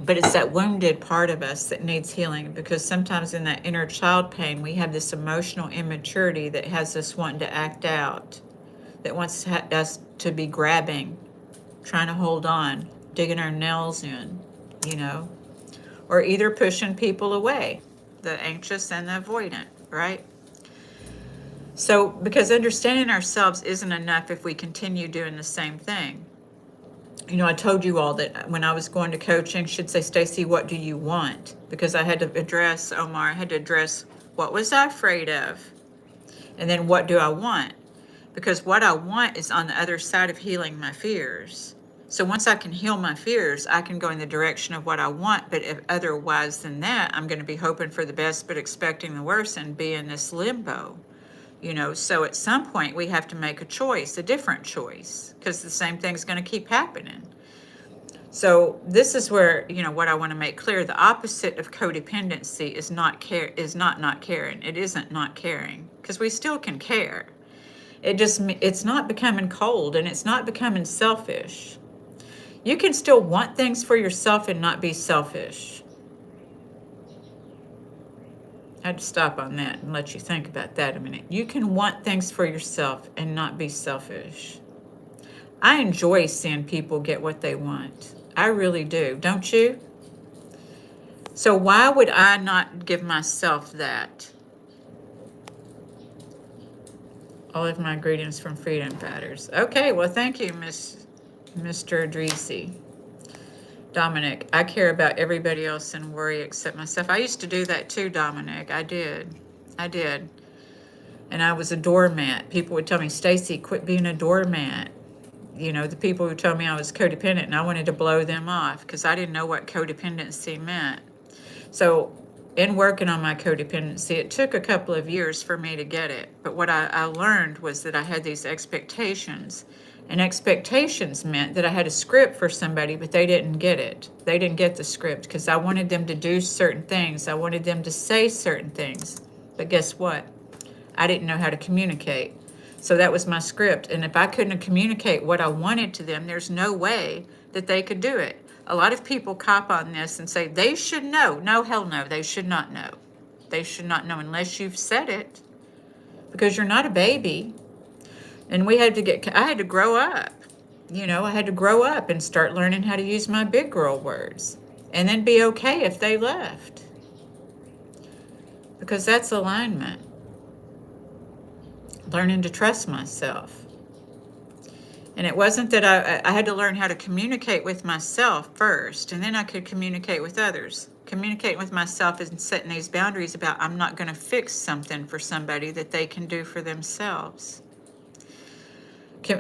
But it's that wounded part of us that needs healing, because sometimes in that inner child pain, we have this emotional immaturity that has us wanting to act out, that wants us to be grabbing, trying to hold on, digging our nails in, you know, or either pushing people away, the anxious and the avoidant, right? So, because understanding ourselves isn't enough if we continue doing the same thing. You know, I told you all that when I was going to coaching, she'd say, Stacy, what do you want? Because I had to address, Omar, I had to address what was I afraid of? And then what do I want? Because what I want is on the other side of healing my fears. So once I can heal my fears, I can go in the direction of what I want. But if otherwise than that, I'm going to be hoping for the best but expecting the worst and be in this limbo. You know, so at some point we have to make a choice, a different choice, because the same thing's going to keep happening. So this is where, you know, what I want to make clear, the opposite of codependency is not caring. It isn't not caring, because we still can care. It's not becoming cold, and it's not becoming selfish. You can still want things for yourself and not be selfish. I had to stop on that and let you think about that a minute. You can want things for yourself and not be selfish. I enjoy seeing people get what they want. I really do. Don't you? So why would I not give myself that? All of my ingredients from Freedom Fighters. Okay, well, thank you, Mr. Adrisi. Dominic, I care about everybody else and worry except myself. I used to do that too, Dominic. I did. And I was a doormat. People would tell me, Stacy, quit being a doormat. You know, the people who told me I was codependent, and I wanted to blow them off because I didn't know what codependency meant. So in working on my codependency, it took a couple of years for me to get it. But what I learned was that I had these expectations. And expectations meant that I had a script for somebody, but they didn't get it. They didn't get the script because I wanted them to do certain things. I wanted them to say certain things. But guess what? I didn't know how to communicate. So that was my script. And if I couldn't communicate what I wanted to them, there's no way that they could do it. A lot of people cop on this and say, they should know. No, hell no, they should not know. They should not know unless you've said it, because you're not a baby. And I had to grow up. You know, I had to grow up and start learning how to use my big girl words, and then be okay if they left. Because that's alignment. Learning to trust myself. And it wasn't that I had to learn how to communicate with myself first, and then I could communicate with others. Communicating with myself and setting these boundaries about I'm not going to fix something for somebody that they can do for themselves.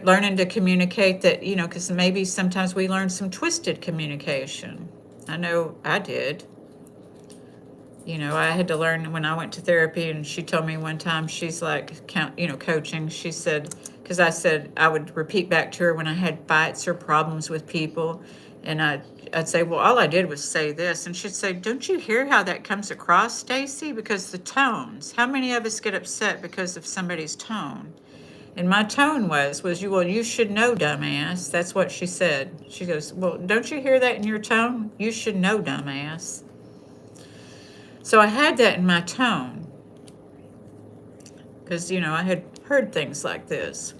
Learning to communicate that, you know, because maybe sometimes we learn some twisted communication. I know I did. You know, I had to learn when I went to therapy, and she told me one time, she's like, coaching, she said, because I said I would repeat back to her when I had fights or problems with people, and I I'd say, well, all I did was say this. And she'd say, don't you hear how that comes across, Stacy? Because the tones, how many of us get upset because of somebody's tone? And my tone was you, well, you should know, dumbass. That's what she said. She goes, well, don't you hear that in your tone? You should know, dumbass. So I had that in my tone because, I had heard things like this.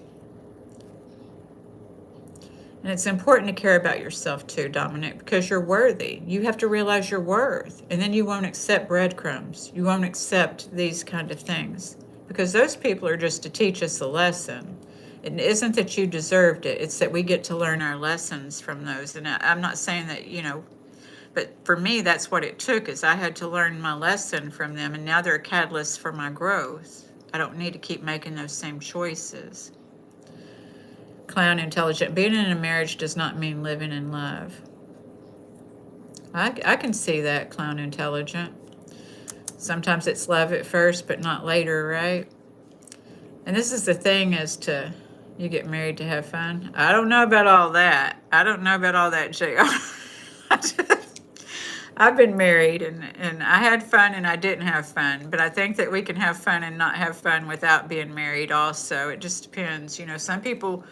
And it's important to care about yourself too, Dominic, because you're worthy. You have to realize your worth. And then you won't accept breadcrumbs. You won't accept these kind of things. Because those people are just to teach us a lesson. It isn't that you deserved it. It's that we get to learn our lessons from those. And I'm not saying that, but for me, that's what it took, is I had to learn my lesson from them. And now they're a catalyst for my growth. I don't need to keep making those same choices. Clown intelligent. Being in a marriage does not mean living in love. I can see that, clown intelligent. Sometimes it's love at first, but not later, right? And this is the thing, is to, you get married to have fun. I don't know about all that. I don't know about all that, JR. I've been married and I had fun and I didn't have fun. But I think that we can have fun and not have fun without being married also. It just depends. Some people,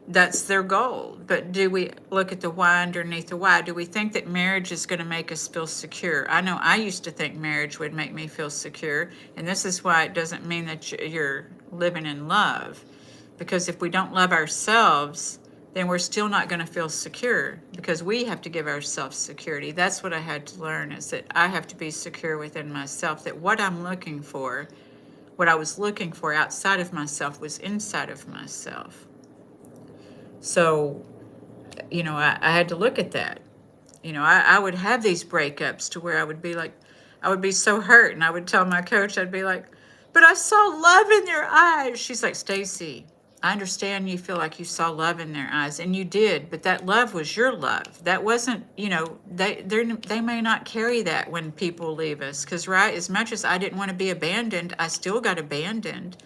that's their goal. But do we look at the why underneath the why? Do we think that marriage is going to make us feel secure? I know I used to think marriage would make me feel secure. And this is why it doesn't mean that you're living in love. Because if we don't love ourselves, then we're still not going to feel secure, because we have to give ourselves security. That's what I had to learn, is that I have to be secure within myself, that what I'm looking for, what I was looking for outside of myself was inside of myself. So, I had to look at that. I would have these breakups to where I would be like, I would be so hurt, and I would tell my coach, I'd be like, but I saw love in their eyes. She's like, Stacy, I understand you feel like you saw love in their eyes, and you did, but that love was your love. That wasn't, they may not carry that when people leave us, because, right, as much as I didn't want to be abandoned, I still got abandoned.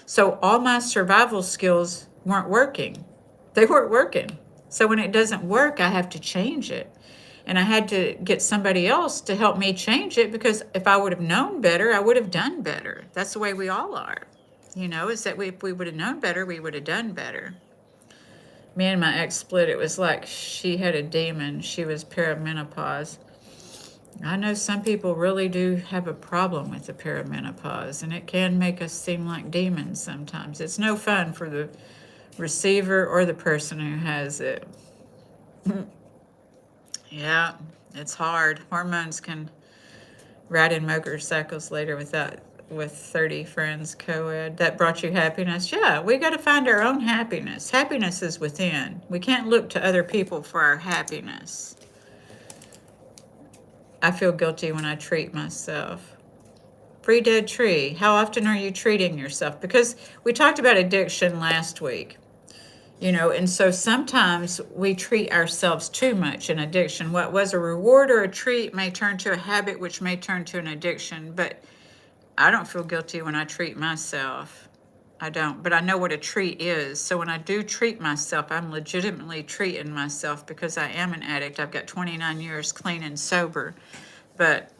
So all my survival skills weren't working. They weren't working. So when it doesn't work, I have to change it. And I had to get somebody else to help me change it, because if I would have known better, I would have done better. That's the way we all are. Is that if we would have known better, we would have done better. Me and my ex split. It was like she had a demon. She was perimenopause. I know some people really do have a problem with the perimenopause, and it can make us seem like demons sometimes. It's no fun for the receiver or the person who has it. Yeah, it's hard. Hormones can ride in motorcycles later with 30 friends co-ed. That brought you happiness? Yeah, we got to find our own happiness. Happiness is within. We can't look to other people for our happiness. I feel guilty when I treat myself. Free dead tree. How often are you treating yourself? Because we talked about addiction last week. And so sometimes we treat ourselves too much in addiction. What was a reward or a treat may turn to a habit, which may turn to an addiction. But I don't feel guilty when I treat myself. I don't. But I know what a treat is. So when I do treat myself, I'm legitimately treating myself, because I am an addict. I've got 29 years clean and sober. But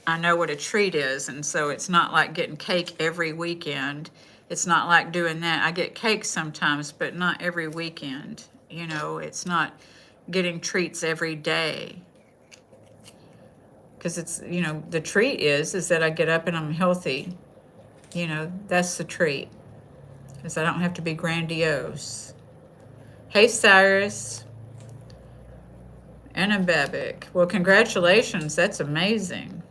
I know what a treat is. And so it's not like getting cake every weekend. It's not like doing that. I get cake sometimes, but not every weekend. It's not getting treats every day. Because it's, the treat is that I get up and I'm healthy. That's the treat. Because I don't have to be grandiose. Hey, Cyrus. Anna Babic. Well, congratulations. That's amazing.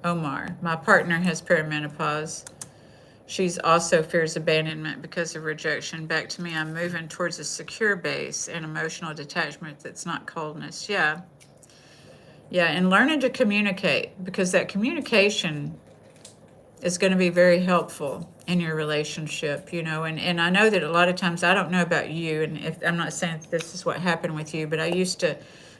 Omar. My partner has perimenopause. She's also fears abandonment because of rejection. Back to me, I'm moving towards a secure base and emotional detachment that's not coldness. Yeah, and learning to communicate, because that communication is going to be very helpful in your relationship, and I know that a lot of times, I don't know about you, and if I'm not saying this is what happened with you, but I used to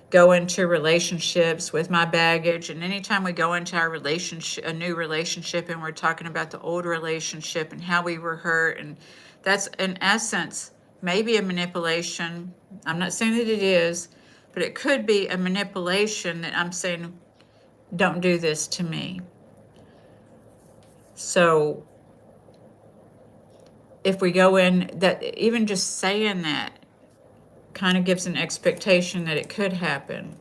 go into relationships with my baggage, and anytime we go into our relationship, a new relationship, and we're talking about the old relationship and how we were hurt, and that's in essence maybe a manipulation. I'm not saying that it is, but it could be a manipulation that I'm saying, don't do this to me. So if we go in, that even just saying that kind of gives an expectation that it could happen.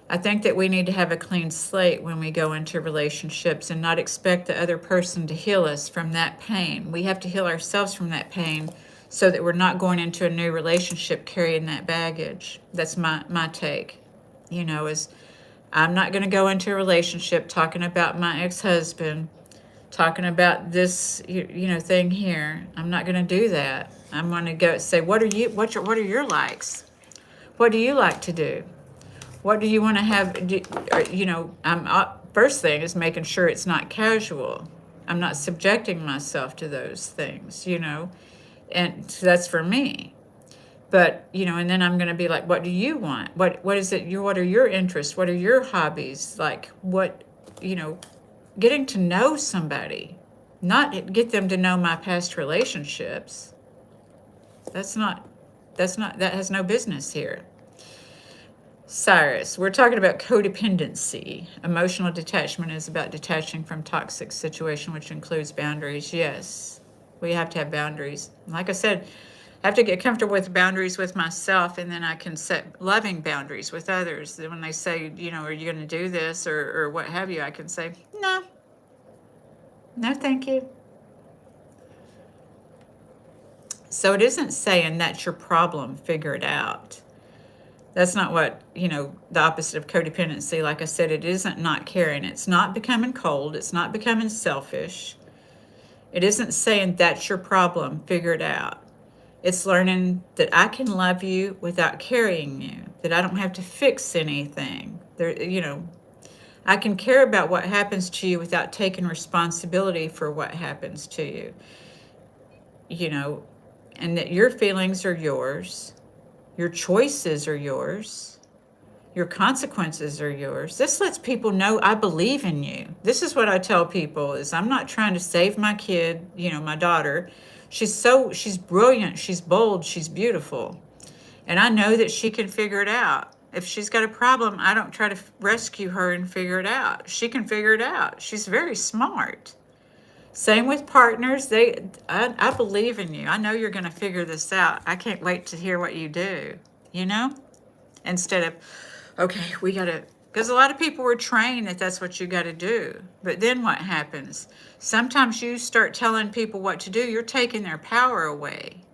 I think that we need to have a clean slate when we go into relationships and not expect the other person to heal us from that pain. We have to heal ourselves from that pain so that we're not going into a new relationship carrying that baggage. That's my take. Is I'm not going to go into a relationship talking about my ex-husband, talking about this thing here. I'm not going to do that. I'm going to go say, what are your likes? What do you like to do? What do you want to have? First thing is making sure it's not casual. I'm not subjecting myself to those things, and so that's for me. But, and then I'm going to be like, what do you want? What is it? What are your interests? What are your hobbies? Like getting to know somebody, not get them to know my past relationships. That has no business here. Cyrus, we're talking about codependency. Emotional detachment is about detaching from toxic situation, which includes boundaries. Yes, we have to have boundaries. Like I said, I have to get comfortable with boundaries with myself, and then I can set loving boundaries with others. Then when they say, are you going to do this or what have you, I can say, no, thank you. So it isn't saying that's your problem, figure it out. That's not what, the opposite of codependency. Like I said, it isn't not caring. It's not becoming cold. It's not becoming selfish. It isn't saying that's your problem, figure it out. It's learning that I can love you without carrying you, that I don't have to fix anything. I can care about what happens to you without taking responsibility for what happens to you. And that your feelings are yours. Your choices are yours. Your consequences are yours. This lets people know I believe in you. This is what I tell people is I'm not trying to save my kid, my daughter. She's brilliant, she's bold, she's beautiful. And I know that she can figure it out. If she's got a problem, I don't try to rescue her and figure it out. She can figure it out. She's very smart. Same with partners. I believe in you. I know you're going to figure this out. I can't wait to hear what you do, Instead of, okay, we got to, because a lot of people were trained that that's what you got to do. But then what happens? Sometimes you start telling people what to do, you're taking their power away.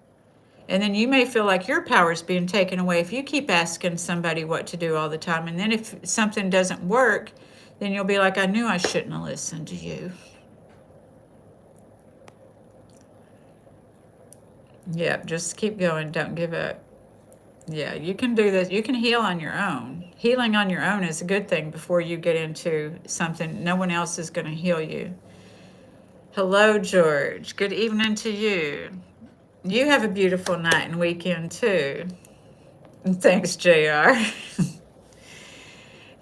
And then you may feel like your power is being taken away if you keep asking somebody what to do all the time. And then if something doesn't work, then you'll be like, I knew I shouldn't have listened to you. Yeah, just keep going. Don't give up. Yeah, you can do this. You can heal on your own. Healing on your own is a good thing before you get into something. No one else is going to heal you. Hello, George. Good evening to you. You have a beautiful night and weekend, too. And thanks, JR.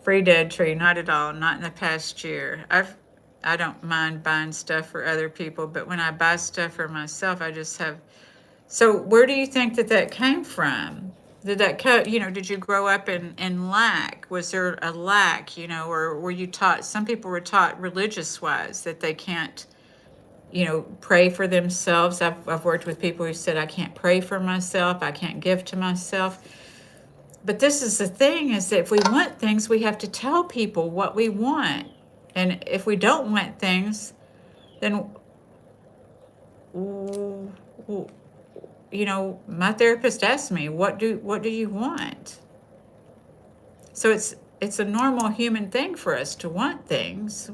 Free dead tree. Not at all. Not in the past year. I don't mind buying stuff for other people, but when I buy stuff for myself, I just have... So where do you think that came from? Did did you grow up in lack? Was there a lack, or were you taught, some people were taught religious-wise that they can't, pray for themselves. I've worked with people who said, I can't pray for myself, I can't give to myself. But this is the thing, is that if we want things, we have to tell people what we want. And if we don't want things, then... my therapist asked me, what do you want? So it's a normal human thing for us to want things,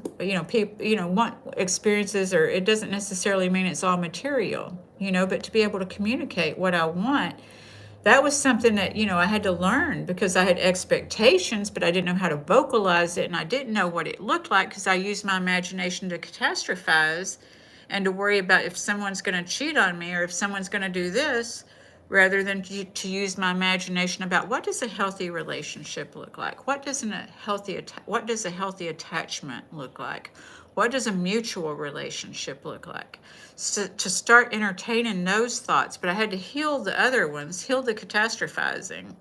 people, want experiences, or it doesn't necessarily mean it's all material, but to be able to communicate what I want, that was something that, I had to learn because I had expectations, but I didn't know how to vocalize it. And I didn't know what it looked like because I used my imagination to catastrophize and to worry about if someone's going to cheat on me or if someone's going to do this, rather than to use my imagination about what does a healthy relationship look like? What does a healthy attachment look like? What does a mutual relationship look like? So to start entertaining those thoughts, but I had to heal the other ones, heal the catastrophizing,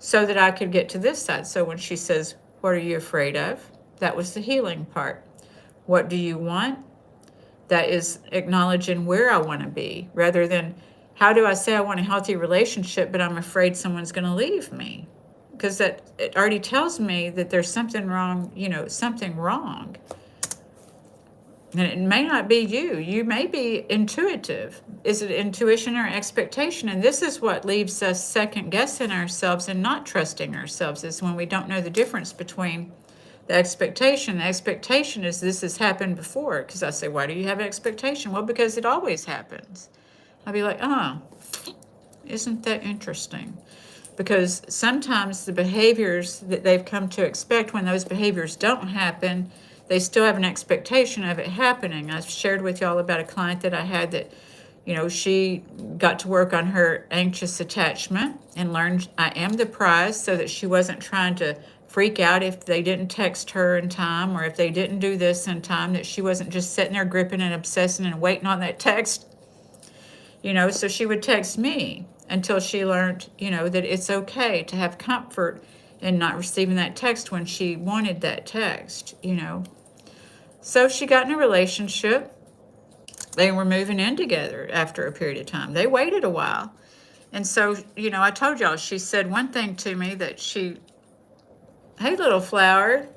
so that I could get to this side. So when she says, what are you afraid of? That was the healing part. What do you want? That is acknowledging where I want to be, rather than how do I say I want a healthy relationship, but I'm afraid someone's going to leave me. Because that it already tells me that there's something wrong, something wrong. And it may not be you. You may be intuitive. Is it intuition or expectation? And this is what leaves us second guessing ourselves and not trusting ourselves, is when we don't know the difference between the expectation. The expectation is this has happened before. Because I say, why do you have expectation? Well, because it always happens. I'll be like, isn't that interesting? Because sometimes the behaviors that they've come to expect, when those behaviors don't happen, they still have an expectation of it happening. I've shared with y'all about a client that I had that, she got to work on her anxious attachment and learned I am the prize, so that she wasn't trying to freak out if they didn't text her in time, or if they didn't do this in time, that she wasn't just sitting there gripping and obsessing and waiting on that text. So she would text me until she learned, that it's okay to have comfort in not receiving that text when she wanted that text, So she got in a relationship. They were moving in together after a period of time. They waited a while. And so, I told y'all, she said one thing to me that hey, little flower,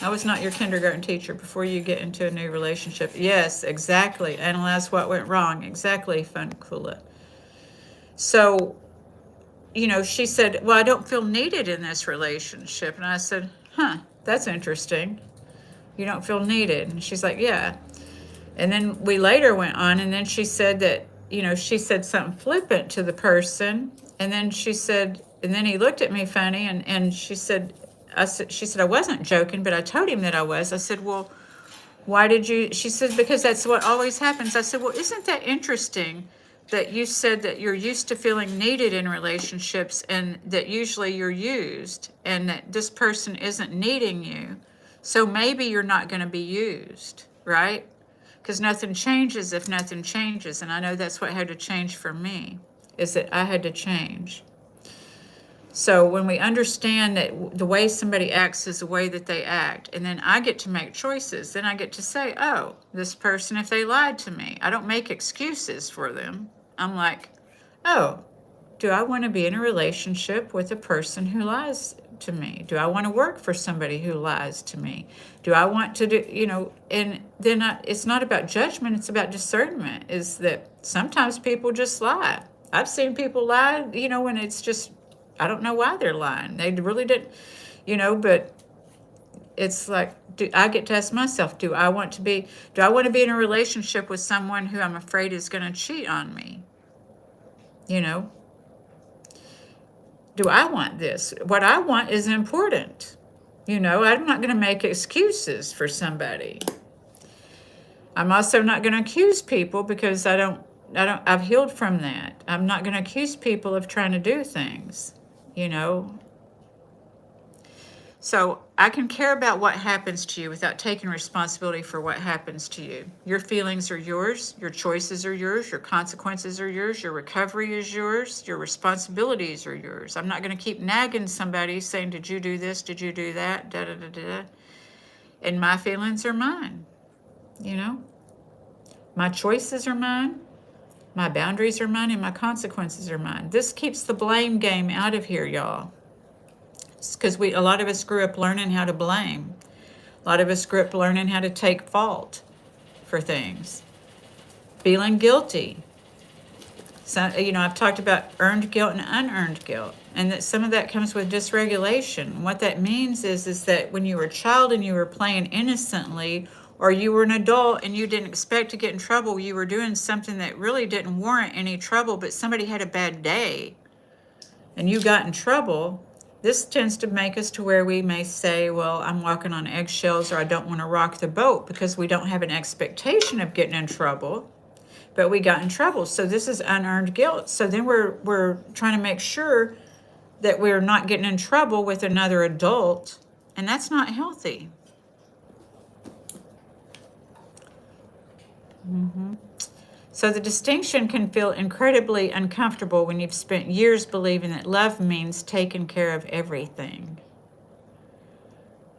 I was not your kindergarten teacher before you get into a new relationship. Yes, exactly. Analyze what went wrong. Exactly, Funkula. So, she said, well, I don't feel needed in this relationship. And I said, that's interesting. You don't feel needed. And she's like, yeah. And then we later went on, and then she said that, she said something flippant to the person. And then she said, and then he looked at me funny, and she said, she said, I wasn't joking, but I told him that I was. I said, well, why did you? She said, because that's what always happens. I said, well, isn't that interesting that you said that you're used to feeling needed in relationships, and that usually you're used, and that this person isn't needing you. So maybe you're not going to be used, right? Because nothing changes if nothing changes. And I know that's what had to change for me, is that I had to change. So when we understand that the way somebody acts is the way that they act, and then I get to make choices, then I get to say, oh, this person, if they lied to me, I don't make excuses for them. I'm like, oh, do I want to be in a relationship with a person who lies to me? Do I want to work for somebody who lies to me? Do I want to do, and then it's not about judgment, it's about discernment, is that sometimes people just lie. I've seen people lie, when it's just, I don't know why they're lying. They really didn't, but it's like, I get to ask myself, do I want to be in a relationship with someone who I'm afraid is going to cheat on me? Do I want this? What I want is important. I'm not going to make excuses for somebody. I'm also not going to accuse people, because I've healed from that. I'm not going to accuse people of trying to do things. So I can care about what happens to you without taking responsibility for what happens to you. Your feelings are yours, your choices are yours, your consequences are yours, your recovery is yours, your responsibilities are yours. I'm not going to keep nagging somebody saying, did you do this, did you do that, da da da da. And my feelings are mine, My choices are mine. My boundaries are mine, and my consequences are mine. This keeps the blame game out of here, y'all. Because a lot of us grew up learning how to blame. A lot of us grew up learning how to take fault for things. Feeling guilty. So, I've talked about earned guilt and unearned guilt. And that some of that comes with dysregulation. And what that means is that when you were a child and you were playing innocently, or you were an adult and you didn't expect to get in trouble, you were doing something that really didn't warrant any trouble, but somebody had a bad day and you got in trouble, this tends to make us to where we may say, well, I'm walking on eggshells, or I don't want to rock the boat, because we don't have an expectation of getting in trouble, but we got in trouble. So this is unearned guilt. So then we're trying to make sure that we're not getting in trouble with another adult, and that's not healthy. So the distinction can feel incredibly uncomfortable when you've spent years believing that love means taking care of everything.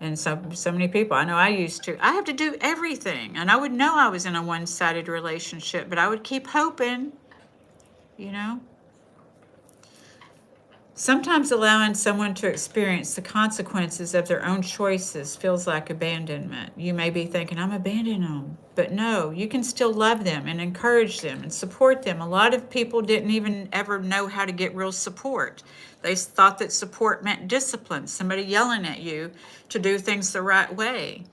And so many people, I know I used to, I have to do everything. And I would know I was in a one-sided relationship, but I would keep hoping, you know. Sometimes allowing someone to experience the consequences of their own choices feels like abandonment. You may be thinking, I'm abandoning them. But no, you can still love them and encourage them and support them. A lot of people didn't even ever know how to get real support. They thought that support meant discipline, somebody yelling at you to do things the right way.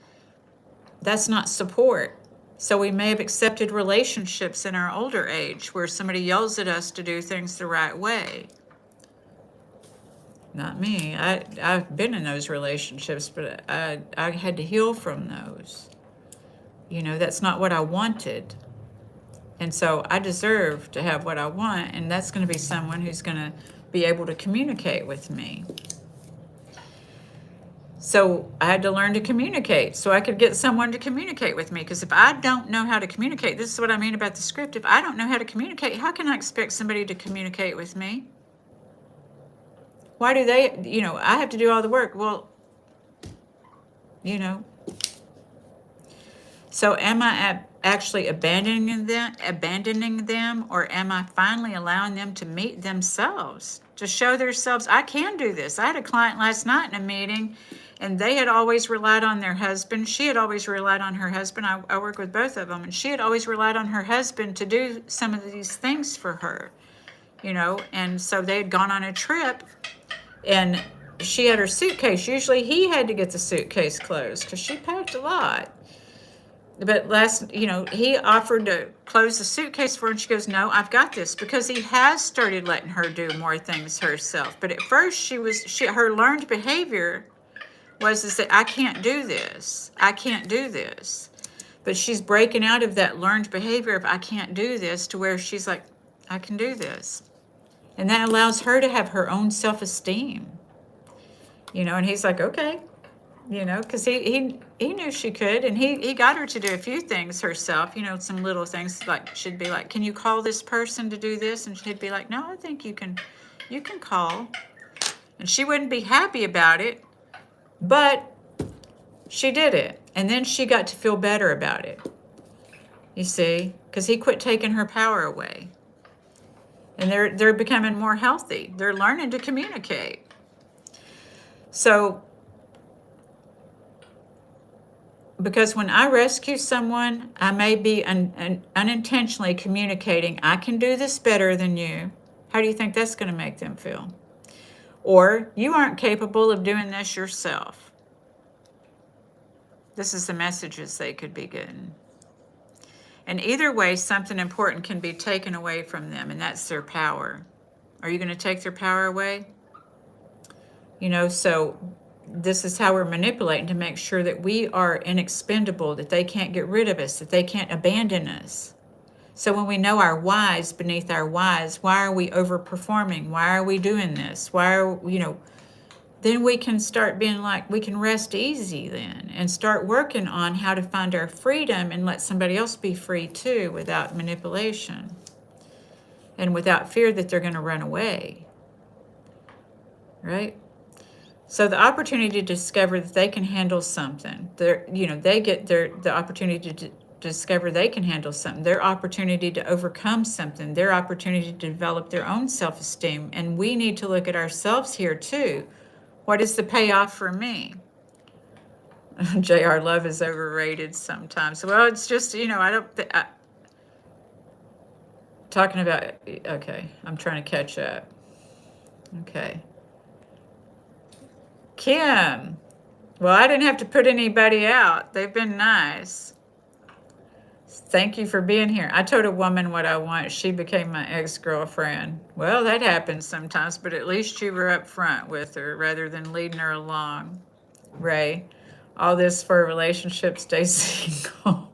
That's not support. So we may have accepted relationships in our older age where somebody yells at us to do things the right way. Not me. I've been in those relationships, but I had to heal from those. You know, that's not what I wanted. And so I deserve to have what I want, and that's going to be someone who's going to be able to communicate with me. So I had to learn to communicate so I could get someone to communicate with me. Because if I don't know how to communicate, this is what I mean about the script. If I don't know how to communicate, how can I expect somebody to communicate with me? Why do they, you know, I have to do all the work. Well, you know. So am I actually abandoning them, or am I finally allowing them to meet themselves, to show themselves, I can do this. I had a client last night in a meeting, and they had always relied on their husband. She had always relied on her husband. I work with both of them, and she had always relied on her husband to do some of these things for her, you know. And so they had gone on a trip, and she had her suitcase. Usually he had to get the suitcase closed because she packed a lot. But he offered to close the suitcase for her, and she goes, no, I've got this, because he has started letting her do more things herself. But at first her learned behavior was that I can't do this. I can't do this. But she's breaking out of that learned behavior of I can't do this to where she's like, I can do this. And that allows her to have her own self-esteem, and he's like, okay, because he knew she could, and he got her to do a few things herself, some little things, like she'd be like, can you call this person to do this? And she'd be like, no, I think you can call. And she wouldn't be happy about it, but she did it. And then she got to feel better about it, you see, because he quit taking her power away. And they're becoming more healthy. They're learning to communicate. So, because when I rescue someone, I may be unintentionally communicating, I can do this better than you. How do you think that's going to make them feel? Or, you aren't capable of doing this yourself. This is the messages they could be getting. And either way, something important can be taken away from them, and that's their power. Are you going to take their power away? So this is how we're manipulating to make sure that we are inexpendable, that they can't get rid of us, that they can't abandon us. So when we know our whys beneath our whys, why are we overperforming? Why are we doing this? Then we can start being like, we can rest easy then and start working on how to find our freedom and let somebody else be free too, without manipulation and without fear that they're going to run away, right? So the opportunity to discover that they can handle something, they get the opportunity to discover they can handle something, their opportunity to overcome something, their opportunity to develop their own self-esteem. And we need to look at ourselves here too. What is the payoff for me? J.R. Love is overrated sometimes. Well, it's just, talking about, okay, I'm trying to catch up. Okay. Kim. Well, I didn't have to put anybody out. They've been nice. Thank you for being here. I told a woman what I want. She became my ex-girlfriend. Well, that happens sometimes, but at least you were up front with her rather than leading her along. Ray, all this for a relationship, stay single.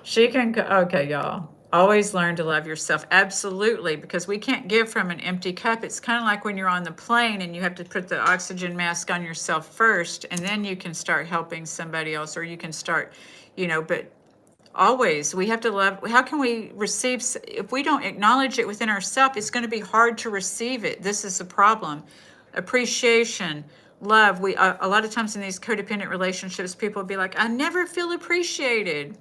She can, okay, y'all. Always learn to love yourself. Absolutely, because we can't give from an empty cup. It's kind of like when you're on the plane and you have to put the oxygen mask on yourself first, and then you can start helping somebody else, or you can start, but Always. We have to love. How can we receive, if we don't acknowledge it within ourselves, it's going to be hard to receive it. This is the problem. Appreciation, love. A lot of times in these codependent relationships, people will be like, I never feel appreciated.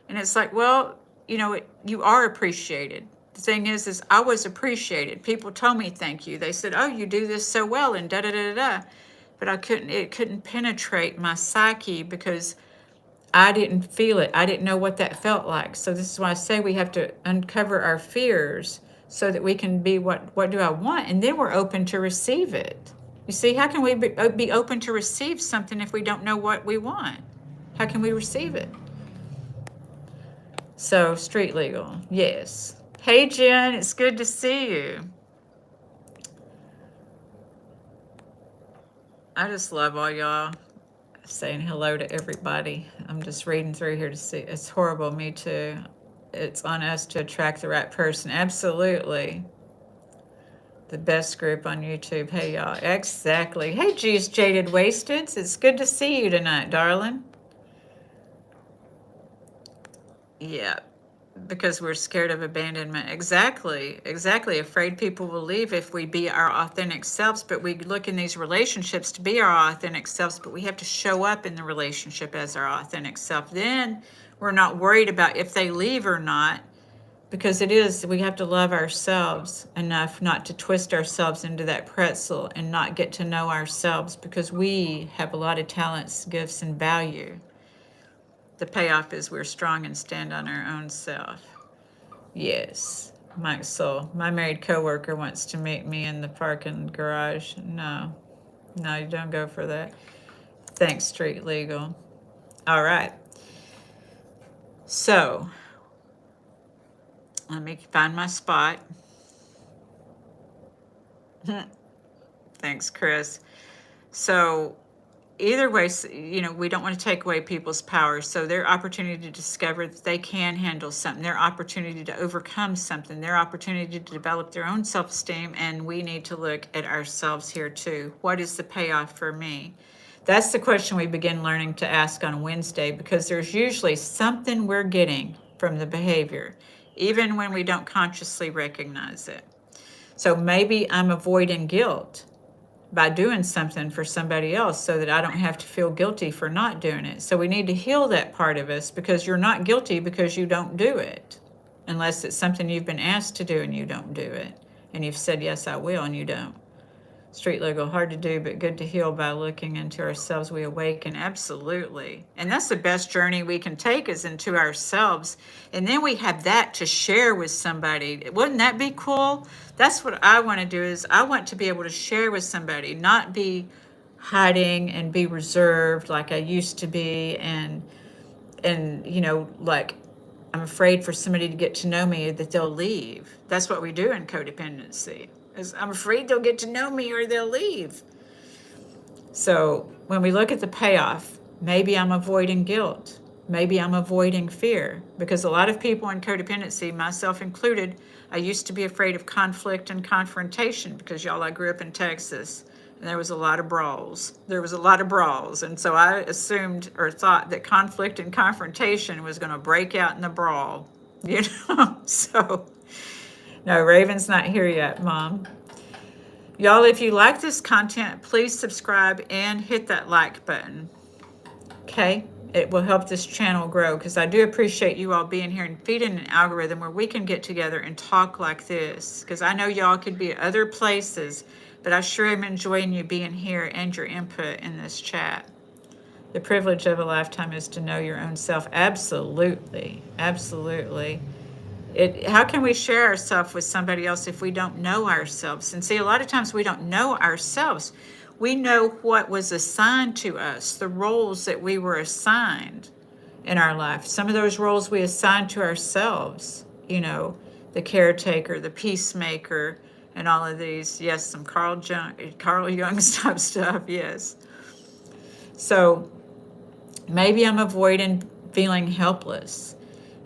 And it's like, well, you are appreciated. The thing is I was appreciated. People told me thank you. They said, oh, you do this so well, and da da da da da. But it couldn't penetrate my psyche because I didn't feel it. I didn't know what that felt like. So this is why I say we have to uncover our fears so that we can be what do I want? And then we're open to receive it. You see, how can we be open to receive something if we don't know what we want? How can we receive it? So, street legal, yes. Hey, Jen, it's good to see you. I just love all y'all saying hello to everybody. I'm just reading through here to see. It's horrible, me too. It's on us to attract the right person. Absolutely. The best group on YouTube. Hey, y'all. Exactly. Hey, geez, Jaded Wasteds. It's good to see you tonight, darling. Yeah, because we're scared of abandonment. Exactly. Afraid people will leave if we be our authentic selves. But we look in these relationships to be our authentic selves, but we have to show up in the relationship as our authentic self. Then we're not worried about if they leave or not, because we have to love ourselves enough not to twist ourselves into that pretzel and not get to know ourselves, because we have a lot of talents, gifts, and value. The payoff is we're strong and stand on our own self. Yes, Mike Soul. My married coworker wants to meet me in the parking garage. No, you don't go for that. Thanks, Street Legal. All right. So, let me find my spot. Thanks, Chris. So, either way, we don't want to take away people's power. So their opportunity to discover that they can handle something, their opportunity to overcome something, their opportunity to develop their own self-esteem. And we need to look at ourselves here too. What is the payoff for me? That's the question we begin learning to ask on Wednesday, because there's usually something we're getting from the behavior, even when we don't consciously recognize it. So maybe I'm avoiding guilt by doing something for somebody else so that I don't have to feel guilty for not doing it. So we need to heal that part of us, because you're not guilty because you don't do it, unless it's something you've been asked to do and you don't do it. And you've said, yes, I will, and you don't. Street legal, hard to do, but good to heal by looking into ourselves. We awaken, absolutely. And that's the best journey we can take, is into ourselves. And then we have that to share with somebody. Wouldn't that be cool? That's what I want to do, is I want to be able to share with somebody, not be hiding and be reserved like I used to be. And like, I'm afraid for somebody to get to know me that they'll leave. That's what we do in codependency. I'm afraid they'll get to know me or they'll leave. So when we look at the payoff, maybe I'm avoiding guilt. Maybe I'm avoiding fear, because a lot of people in codependency, myself included, I used to be afraid of conflict and confrontation, because y'all, I grew up in Texas and there was a lot of brawls. And so I assumed or thought that conflict and confrontation was going to break out in the brawl, so... No, Raven's not here yet, Mom. Y'all, if you like this content, please subscribe and hit that like button. Okay? It will help this channel grow, because I do appreciate you all being here and feeding an algorithm where we can get together and talk like this. Because I know y'all could be at other places, but I sure am enjoying you being here and your input in this chat. The privilege of a lifetime is to know your own self. Absolutely. How can we share ourselves with somebody else if we don't know ourselves? And see, a lot of times we don't know ourselves. We know what was assigned to us, the roles that we were assigned in our life. Some of those roles we assigned to ourselves, the caretaker, the peacemaker, and all of these. Yes, some Carl Jung type stuff, yes. So maybe I'm avoiding feeling helpless.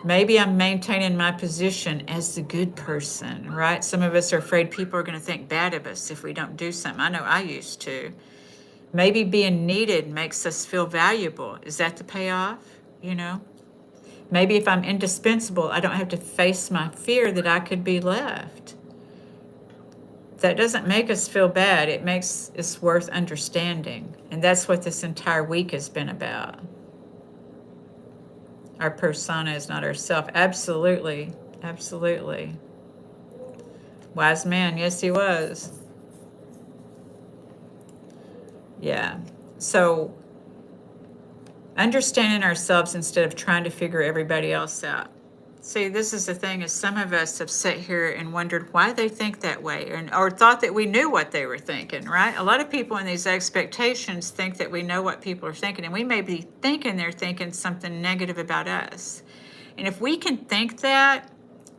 Maybe I'm maintaining my position as the good person, right? Some of us are afraid people are going to think bad of us if we don't do something. I know I used to. Maybe being needed makes us feel valuable. Is that the payoff? Maybe if I'm indispensable, I don't have to face my fear that I could be left. That doesn't make us feel bad. It makes us worth understanding. And that's what this entire week has been about. Our persona is not ourself. Absolutely. Absolutely. Wise man. Yes, he was. Yeah. So understanding ourselves instead of trying to figure everybody else out. See, this is the thing, is some of us have sat here and wondered why they think that way, or thought that we knew what they were thinking, right? A lot of people in these expectations think that we know what people are thinking, and we may be thinking they're thinking something negative about us. And if we can think that,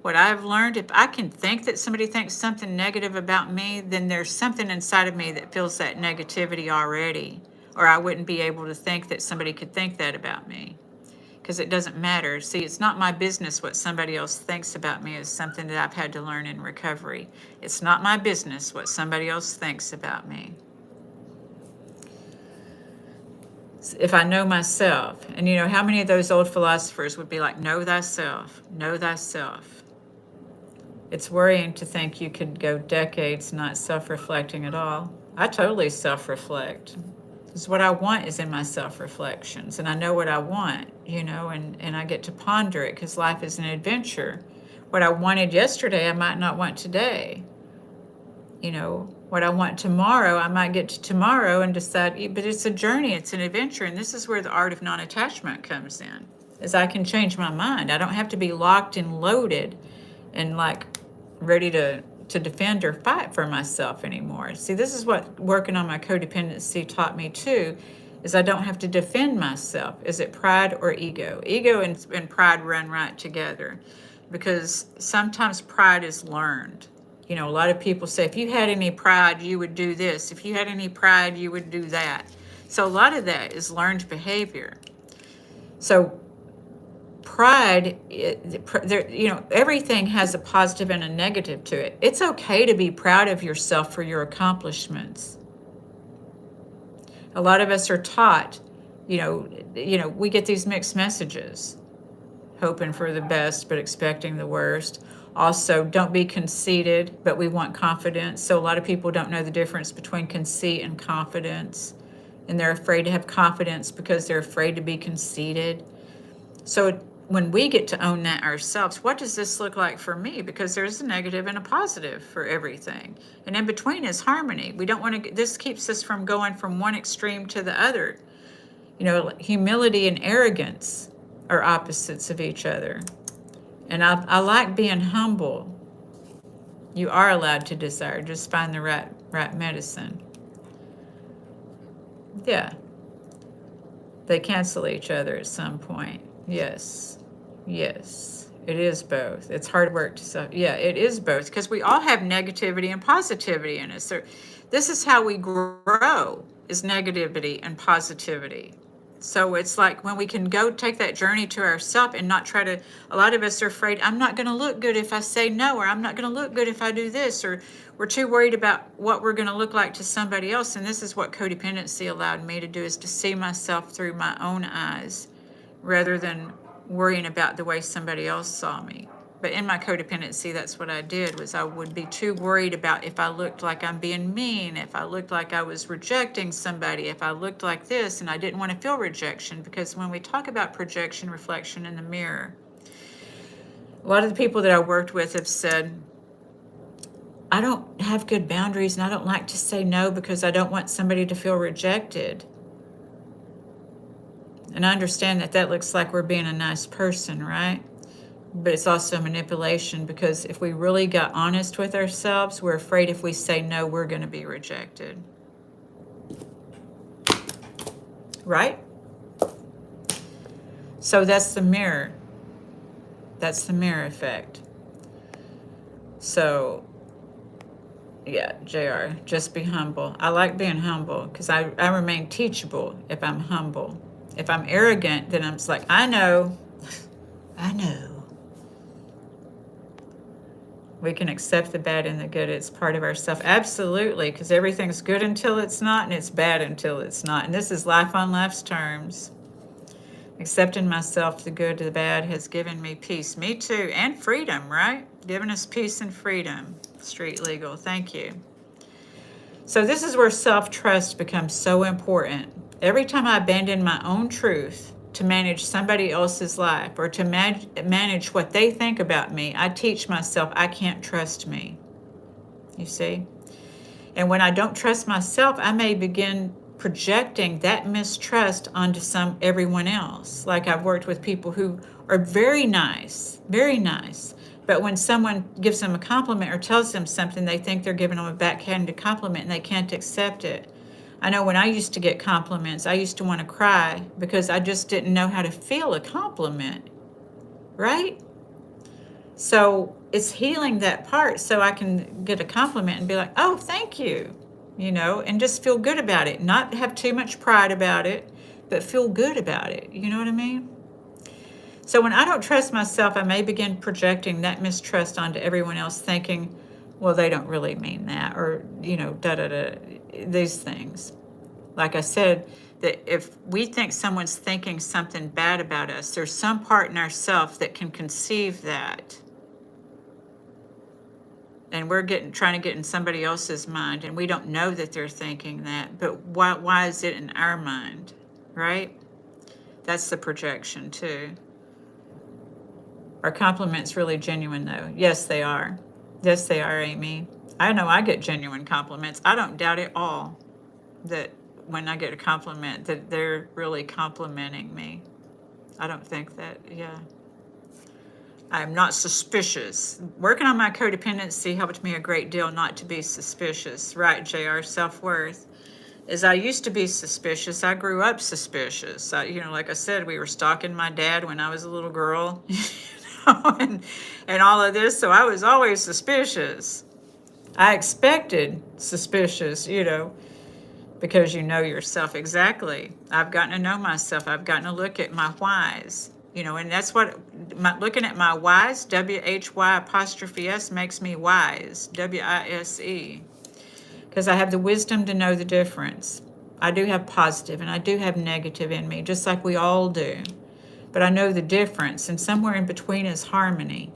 what I've learned, if I can think that somebody thinks something negative about me, then there's something inside of me that feels that negativity already, or I wouldn't be able to think that somebody could think that about me. Because it doesn't matter. See, it's not my business what somebody else thinks about me, is something that I've had to learn in recovery. It's not my business what somebody else thinks about me. If I know myself, and how many of those old philosophers would be like, know thyself, know thyself. It's worrying to think you could go decades not self-reflecting at all. I totally self-reflect. Because what I want is in my self-reflections, and I know what I want, and I get to ponder it because life is an adventure. What I wanted yesterday, I might not want today. What I want tomorrow, I might get to tomorrow and decide, but it's a journey, it's an adventure, and this is where the art of non-attachment comes in, is I can change my mind. I don't have to be locked and loaded and ready to defend or fight for myself anymore. See, this is what working on my codependency taught me too, is I don't have to defend myself. Is it pride or ego? Ego and pride run right together, because sometimes pride is learned. A lot of people say, if you had any pride, you would do this. If you had any pride, you would do that. So a lot of that is learned behavior. So pride, everything has a positive and a negative to it. It's okay to be proud of yourself for your accomplishments. A lot of us are taught, we get these mixed messages, hoping for the best but expecting the worst. Also, don't be conceited, but we want confidence. So a lot of people don't know the difference between conceit and confidence, and they're afraid to have confidence because they're afraid to be conceited. So when we get to own that ourselves, what does this look like for me? Because there's a negative and a positive for everything. And in between is harmony. We don't want to, this keeps us from going from one extreme to the other. Humility and arrogance are opposites of each other. And I like being humble. You are allowed to desire, just find the right medicine. Yeah. They cancel each other at some point. Yes. Yes, it is both. It's hard work to it is both, because we all have negativity and positivity in us. So this is how we grow, is negativity and positivity. So it's like when we can go take that journey to ourselves and not try to, a lot of us are afraid, I'm not going to look good if I say no, or I'm not going to look good if I do this, or we're too worried about what we're going to look like to somebody else. And this is what codependency allowed me to do, is to see myself through my own eyes rather than worrying about the way somebody else saw me. But in my codependency, that's what I did, was I would be too worried about if I looked like I'm being mean, if I looked like I was rejecting somebody, if I looked like this, and I didn't want to feel rejection. Because when we talk about projection, reflection in the mirror, a lot of the people that I worked with have said, I don't have good boundaries and I don't like to say no because I don't want somebody to feel rejected. And I understand that looks like we're being a nice person, right? But it's also manipulation, because if we really got honest with ourselves, we're afraid if we say no, we're going to be rejected. Right? So that's the mirror. That's the mirror effect. So, yeah, JR, just be humble. I like being humble because I remain teachable if I'm humble. If I'm arrogant, then I'm just like, I know. We can accept the bad and the good. It's part of ourself. Absolutely, because everything's good until it's not, and it's bad until it's not. And this is life on life's terms. Accepting myself, the good, the bad, has given me peace. Me too. And freedom, right? Giving us peace and freedom. Street legal. Thank you. So this is where self-trust becomes so important. Every time I abandon my own truth to manage somebody else's life or to manage what they think about me, I teach myself I can't trust me. You see? And when I don't trust myself, I may begin projecting that mistrust onto everyone else. Like I've worked with people who are very nice, very nice. But when someone gives them a compliment or tells them something, they think they're giving them a backhanded compliment and they can't accept it. I know when I used to get compliments, I used to want to cry because I just didn't know how to feel a compliment, right? So it's healing that part so I can get a compliment and be like, oh, thank you, and just feel good about it. Not have too much pride about it, but feel good about it. You know what I mean? So when I don't trust myself, I may begin projecting that mistrust onto everyone else, thinking, well, they don't really mean that, or, these things. Like I said, that if we think someone's thinking something bad about us, there's some part in ourselves that can conceive that. And we're trying to get in somebody else's mind, and we don't know that they're thinking that, but why is it in our mind, right? That's the projection too. Are compliments really genuine though? Yes, they are. Yes, they are, Amy. I know I get genuine compliments. I don't doubt at all that when I get a compliment that they're really complimenting me. I don't think that, yeah. I'm not suspicious. Working on my codependency helped me a great deal not to be suspicious. Right, JR, self-worth. As I used to be suspicious, I grew up suspicious. Like I said, we were stalking my dad when I was a little girl, and all of this, so I was always suspicious. I expected suspicious, because you know yourself. Exactly. I've gotten to know myself. I've gotten to look at my whys. And that's what looking at my whys, WHY''S makes me wise, WISE, because I have the wisdom to know the difference. I do have positive and I do have negative in me, just like we all do. But I know the difference, and somewhere in between is harmony,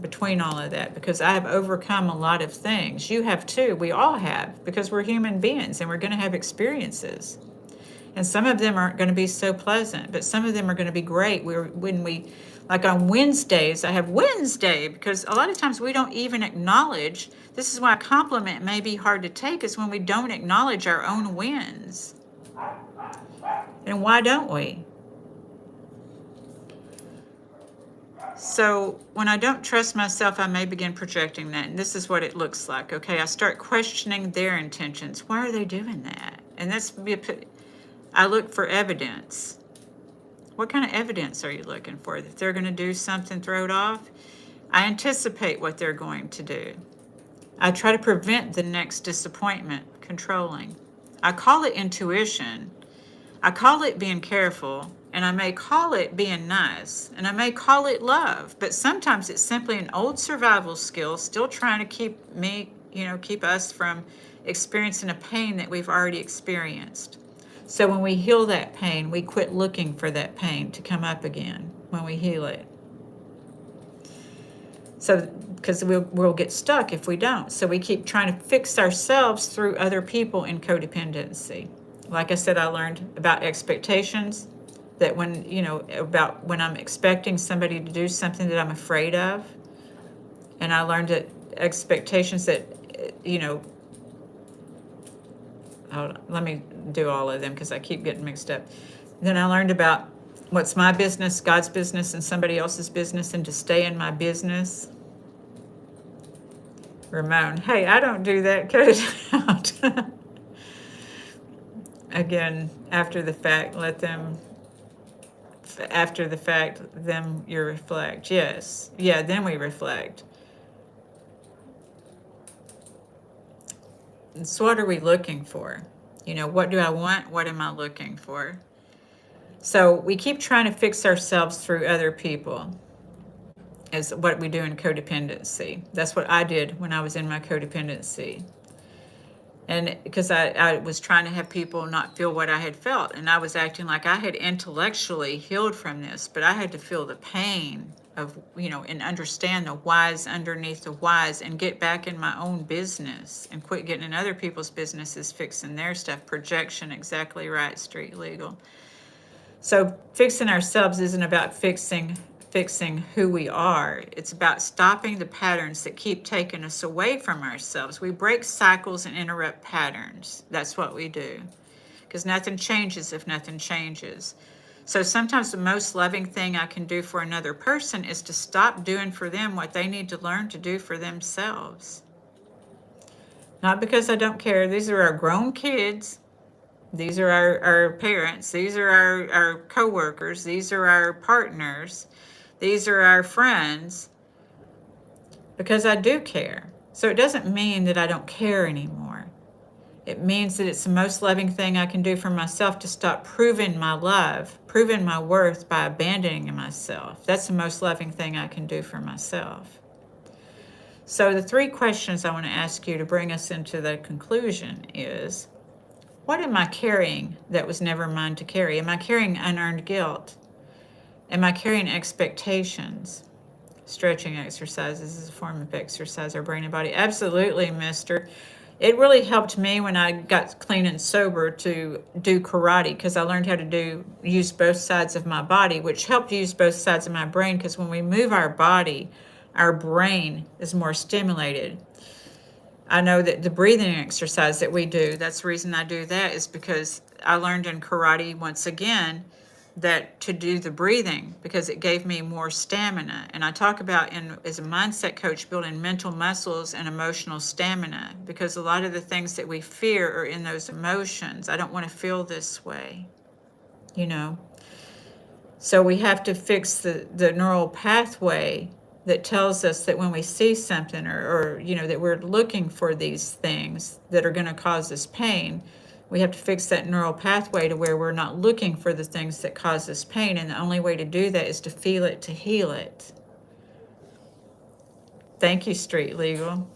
between all of that, because I have overcome a lot of things. You have too. We all have, because we're human beings and we're going to have experiences. And some of them aren't going to be so pleasant, but some of them are going to be great. Like on Wednesdays, I have Wednesday, because a lot of times we don't even acknowledge. This is why a compliment may be hard to take, is when we don't acknowledge our own wins. And why don't we? So when I don't trust myself, I may begin projecting that. And this is what it looks like. Okay, I start questioning their intentions. Why are they doing that? And I look for evidence. What kind of evidence are you looking for? That they're going to do something, throw it off? I anticipate what they're going to do. I try to prevent the next disappointment, controlling. I call it intuition. I call it being careful, and I may call it being nice, and I may call it love, but sometimes it's simply an old survival skill, still trying to keep us from experiencing a pain that we've already experienced. So when we heal that pain, we quit looking for that pain to come up again when we heal it. So, because we'll get stuck if we don't. So we keep trying to fix ourselves through other people in codependency. Like I said, I learned about expectations, that about when I'm expecting somebody to do something that I'm afraid of. And I learned that expectations that, let me do all of them because I keep getting mixed up. Then I learned about what's my business, God's business, and somebody else's business, and to stay in my business. Ramon, hey, I don't do that. Cut it out. Again, after the fact, you reflect. Yes. Yeah, then we reflect. So what are we looking for? What do I want? What am I looking for? So we keep trying to fix ourselves through other people, is what we do in codependency. That's what I did when I was in my codependency. And because I was trying to have people not feel what I had felt, and I was acting like I had intellectually healed from this, but I had to feel the pain of, and understand the whys underneath the whys, and get back in my own business and quit getting in other people's businesses fixing their stuff. Projection, exactly right, street legal. So fixing ourselves isn't about fixing who we are. It's about stopping the patterns that keep taking us away from ourselves. We break cycles and interrupt patterns. That's what we do. Because nothing changes if nothing changes. So sometimes the most loving thing I can do for another person is to stop doing for them what they need to learn to do for themselves. Not because I don't care. These are our grown kids. These are our parents. These are our co-workers. These are our partners. These are our friends. Because I do care. So it doesn't mean that I don't care anymore. It means that it's the most loving thing I can do for myself to stop proving my love, proving my worth by abandoning myself. That's the most loving thing I can do for myself. So the 3 questions I want to ask you to bring us into the conclusion is, what am I carrying that was never mine to carry? Am I carrying unearned guilt? Am I carrying expectations? Stretching exercises is a form of exercise, our brain and body. Absolutely, mister. It really helped me when I got clean and sober to do karate, because I learned how to use both sides of my body, which helped use both sides of my brain, because when we move our body, our brain is more stimulated. I know that the breathing exercise that we do, that's the reason I do that, is because I learned in karate, once again, that to do the breathing, because it gave me more stamina. And I talk about, as a mindset coach, building mental muscles and emotional stamina, because a lot of the things that we fear are in those emotions. I don't want to feel this way, So we have to fix the neural pathway that tells us that when we see something, or that we're looking for these things that are going to cause us pain, we have to fix that neural pathway to where we're not looking for the things that cause us pain. And the only way to do that is to feel it, to heal it. Thank you, Street Legal.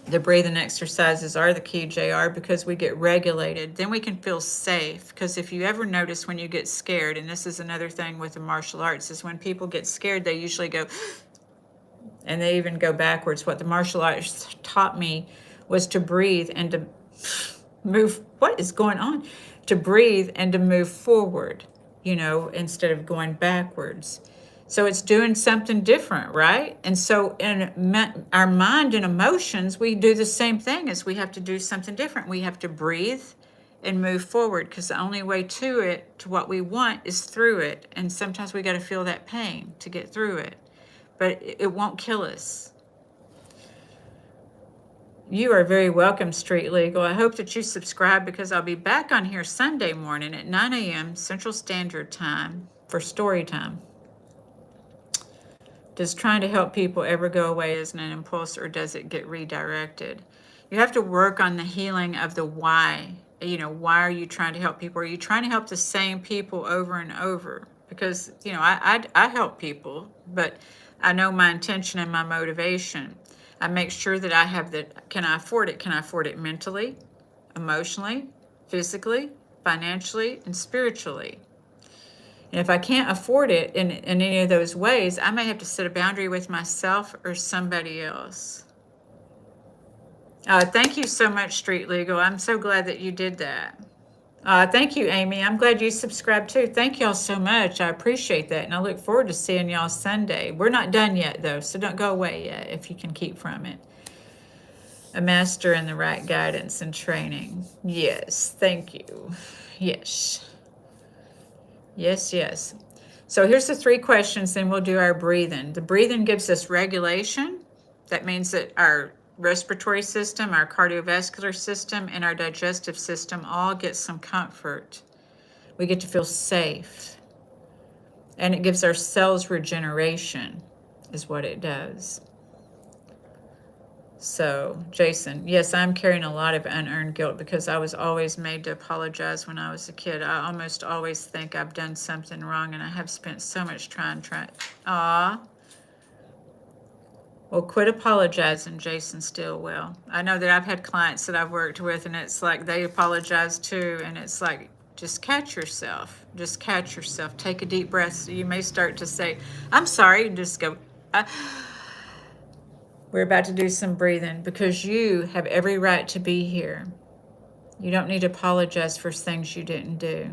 The breathing exercises are the key, JR, because we get regulated. Then we can feel safe. Because if you ever notice when you get scared, and this is another thing with the martial arts, is when people get scared, they usually go, and they even go backwards. What the martial arts taught me was to breathe and to move. What is going on? To breathe and to move forward, instead of going backwards. So it's doing something different, right? And so in our mind and emotions, we do the same thing, as we have to do something different. We have to breathe and move forward, because the only way to what we want, is through it. And sometimes we got to feel that pain to get through it, but it won't kill us. You are very welcome, Street Legal. I hope that you subscribe, because I'll be back on here Sunday morning at 9 a.m. Central Standard Time for story time. Does trying to help people ever go away as an impulse, or does it get redirected? You have to work on the healing of the why. Why are you trying to help people? Are you trying to help the same people over and over? Because, I help people, but I know my intention and my motivation. I make sure that I have can I afford it? Can I afford it mentally, emotionally, physically, financially, and spiritually? And if I can't afford it in any of those ways, I may have to set a boundary with myself or somebody else. Thank you so much, Street Legal. I'm so glad that you did that. Thank you, Amy. I'm glad you subscribed too. Thank y'all so much. I appreciate that. And I look forward to seeing y'all Sunday. We're not done yet, though, so don't go away yet if you can keep from it. A master in the right guidance and training. Yes, thank you. Yes. Yes. So here's the 3 questions, then we'll do our breathing. The breathing gives us regulation. That means that our respiratory system, our cardiovascular system, and our digestive system all get some comfort. We get to feel safe. And it gives our cells regeneration, is what it does. So, Jason, yes, I'm carrying a lot of unearned guilt, because I was always made to apologize when I was a kid. I almost always think I've done something wrong, and I have spent so much time. Well, Well, quit apologizing, Jason Stillwell. I know that I've had clients that I've worked with, and it's like they apologize too, and it's like, just catch yourself. Just catch yourself. Take a deep breath. So you may start to say, I'm sorry, and just go, we're about to do some breathing because you have every right to be here. You don't need to apologize for things you didn't do.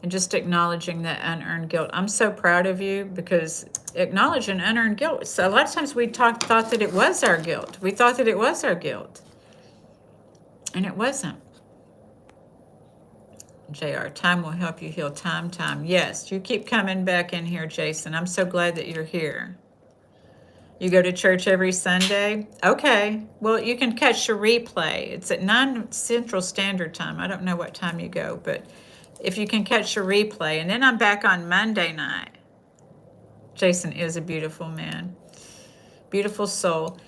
And just acknowledging that unearned guilt. I'm so proud of you because acknowledging unearned guilt. So a lot of times we thought that it was our guilt. We thought that it was our guilt. And it wasn't. JR, time will help you heal. Time. Yes, you keep coming back in here, Jason. I'm so glad that you're here. You go to church every Sunday? Okay. Well, you can catch the replay. It's at 9 Central Standard Time. I don't know what time you go, but if you can catch the replay. And then I'm back on Monday night. Jason is a beautiful man. Beautiful soul.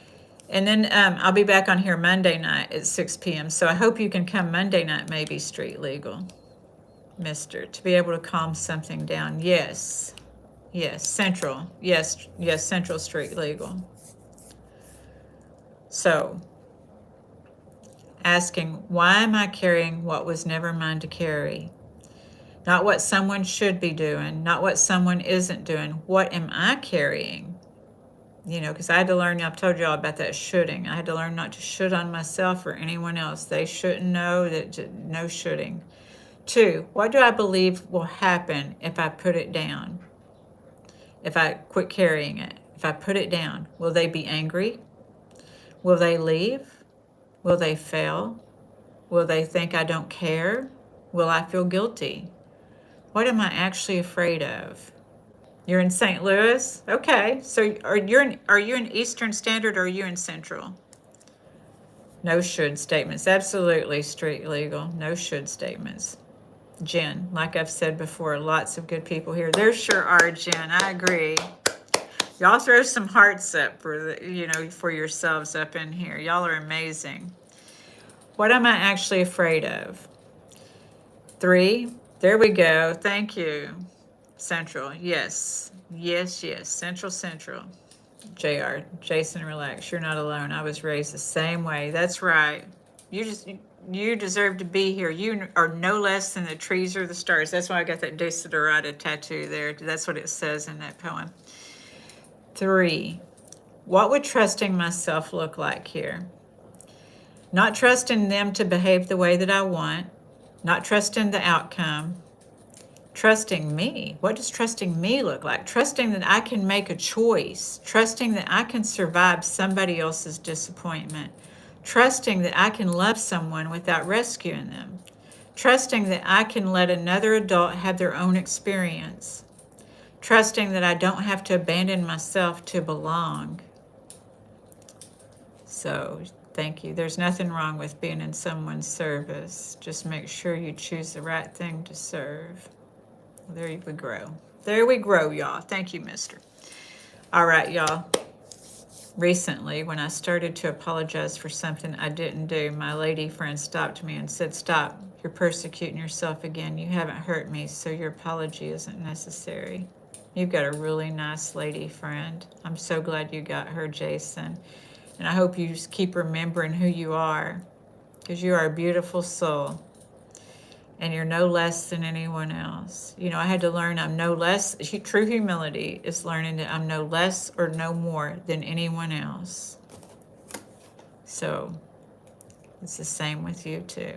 And then I'll be back on here Monday night at 6 p.m. So I hope you can come Monday night, maybe Street Legal, mister, to be able to calm something down. Yes. Yes, Central. Yes, Central Street Legal. So, asking, why am I carrying what was never mine to carry? Not what someone should be doing, not what someone isn't doing. What am I carrying? You know, because I had to learn, I've told you all about that shoulding. I had to learn not to should on myself or anyone else. They shouldn't know, that no shoulding. 2, what do I believe will happen if I put it down? If I quit carrying it, if I put it down, will they be angry? Will they leave? Will they fail? Will they think I don't care? Will I feel guilty? What am I actually afraid of? You're in St. Louis? Okay, so are you in Eastern Standard or are you in Central? No should statements. Absolutely, Street Legal. No should statements. Jen, like I've said before, lots of good people here. There sure are, Jen. I agree. Y'all throw some hearts up for yourselves up in here. Y'all are amazing. What am I actually afraid of? 3. There we go. Thank you. Central. Yes. Central. JR. Jason, relax. You're not alone. I was raised the same way. That's right. You deserve to be here. You are no less than the trees or the stars. That's why I got that Desiderata tattoo there. That's what it says in that poem. 3, what would trusting myself look like here? Not trusting them to behave the way that I want, not trusting the outcome, trusting me. What does trusting me look like? Trusting that I can make a choice, trusting that I can survive somebody else's disappointment, trusting that I can love someone without rescuing them, trusting that I can let another adult have their own experience, trusting that I don't have to abandon myself to belong. So, thank you. There's nothing wrong with being in someone's service. Just make sure you choose the right thing to serve. There we grow. There we grow, y'all. Thank you, mister. All right, y'all. Recently, when I started to apologize for something I didn't do, my lady friend stopped me and said, stop. You're persecuting yourself again. You haven't hurt me, so your apology isn't necessary. You've got a really nice lady friend. I'm so glad you got her, Jason. And I hope you just keep remembering who you are, because you are a beautiful soul. And you're no less than anyone else. You know, I had to learn I'm no less. True humility is learning that I'm no less or no more than anyone else. So it's the same with you too.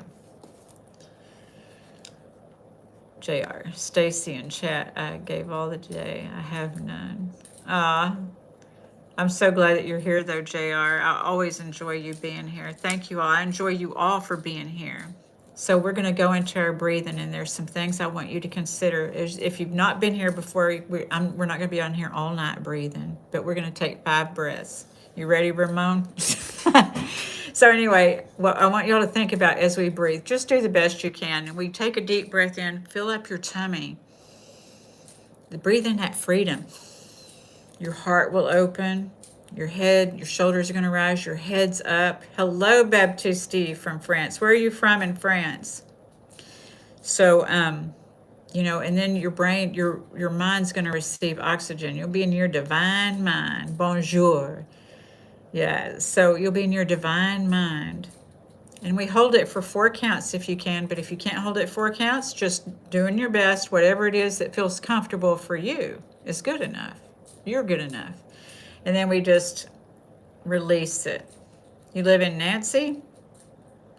JR, Stacy in chat, I gave all the day. I have none. I'm so glad that you're here though, JR. I always enjoy you being here. Thank you all. I enjoy you all for being here. So we're going to go into our breathing, and there's some things I want you to consider. If you've not been here before, we're not going to be on here all night breathing, but we're going to take 5 breaths. You ready, Ramon? So anyway, what I want y'all to think about as we breathe, just do the best you can. And we take a deep breath in, fill up your tummy. Breathe in that freedom. Your heart will open. Your head, your shoulders are going to rise. Your head's up. Hello, Baptiste from France. Where are you from in France? So, and then your brain, your mind's going to receive oxygen. You'll be in your divine mind. Bonjour. Yeah, so you'll be in your divine mind. And we hold it for 4 counts if you can, but if you can't hold it 4 counts, just doing your best, whatever it is that feels comfortable for you is good enough. You're good enough. And then we just release it. You live in Nancy?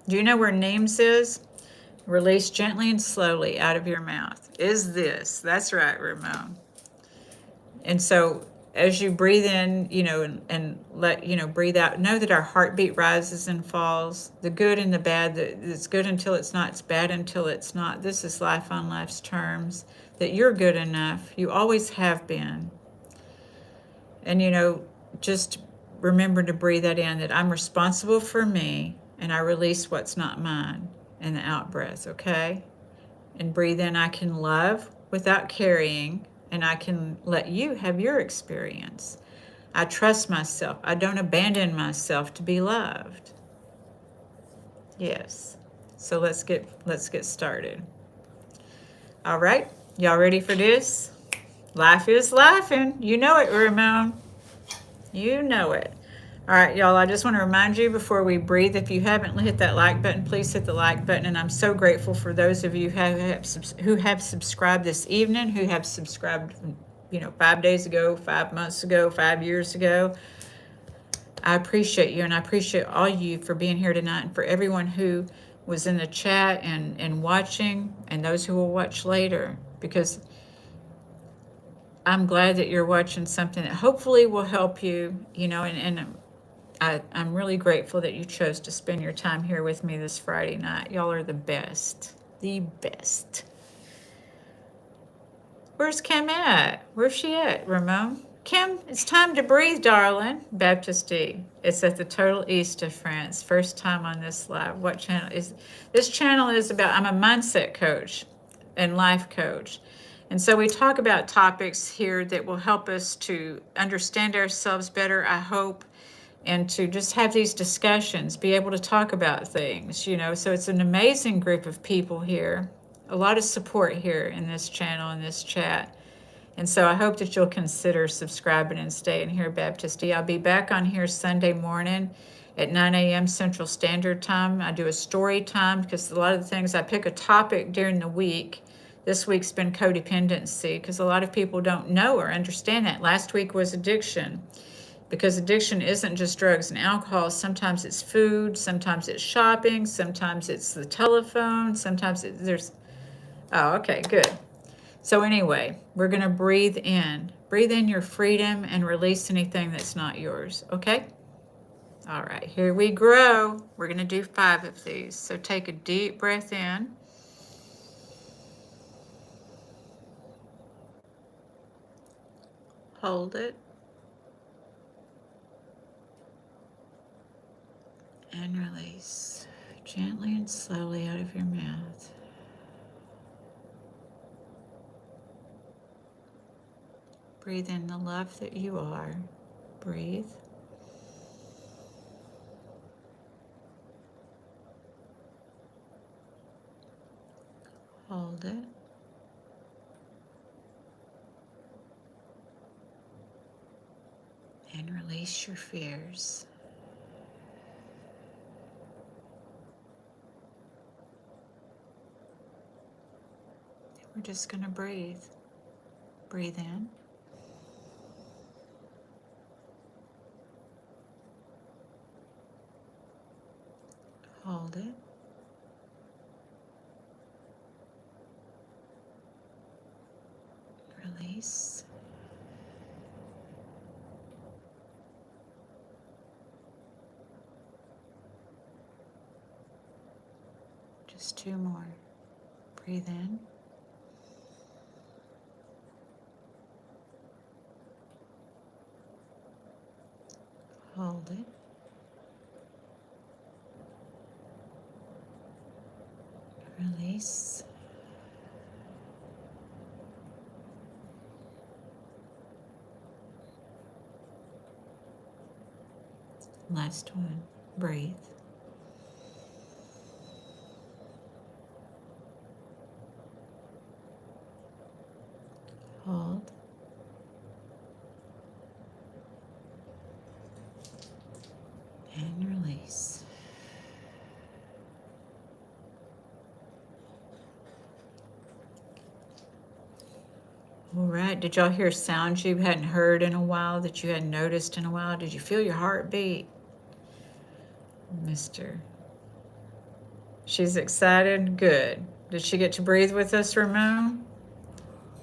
Do you know where Neems is? Release gently and slowly out of your mouth. Is this? That's right, Ramon. And so as you breathe in, and let, breathe out, know that our heartbeat rises and falls, the good and the bad, that it's good until it's not, it's bad until it's not. This is life on life's terms, that you're good enough. You always have been. And, just remember to breathe that in, that I'm responsible for me and I release what's not mine in the out breath, okay? And breathe in, I can love without carrying, and I can let you have your experience. I trust myself. I don't abandon myself to be loved. Yes. So let's get started. All right. Y'all ready for this? Life is laughing. You know it, Ramon. You know it. All right, y'all, I just want to remind you before we breathe, if you haven't hit that like button, please hit the like button. And I'm so grateful for those of you who have subscribed this evening, who have subscribed, 5 days ago, 5 months ago, 5 years ago. I appreciate you, and I appreciate all you for being here tonight, and for everyone who was in the chat and watching, and those who will watch later, because I'm glad that you're watching something that hopefully will help you, and I'm really grateful that you chose to spend your time here with me this Friday night. Y'all are the best. The best. Where's Kim at? Where's she at, Ramon? Kim, it's time to breathe, darling. Baptiste. It's at the total east of France. First time on this live. What channel is this? Channel is about, I'm a mindset coach and life coach. And so we talk about topics here that will help us to understand ourselves better, I hope, and to just have these discussions, be able to talk about things, So it's an amazing group of people here, a lot of support here in this channel, in this chat. And so I hope that you'll consider subscribing and staying here, Baptiste. I'll be back on here Sunday morning at 9 a.m. Central Standard Time. I do a story time because a lot of the things, I pick a topic during the week. This week's been codependency because a lot of people don't know or understand that. Last week was addiction. Because addiction isn't just drugs and alcohol. Sometimes it's food, sometimes it's shopping, sometimes it's the telephone, sometimes there's, oh, okay, good. So anyway, we're going to breathe in. Breathe in your freedom and release anything that's not yours, okay? All right, here we grow. We're going to do 5 of these. So take a deep breath in. Hold it. And release gently and slowly out of your mouth. Breathe in the love that you are. Breathe. Hold it. And release your fears. We're just going to breathe. Breathe in. Hold it. Release. Just 2 more. Breathe in. Hold it. Release. Last one. Breathe. Hold. And release. All right. Did y'all hear sounds you hadn't heard in a while, that you hadn't noticed in a while? Did you feel your heartbeat? Mister. She's excited? Good. Did she get to breathe with us, Ramon?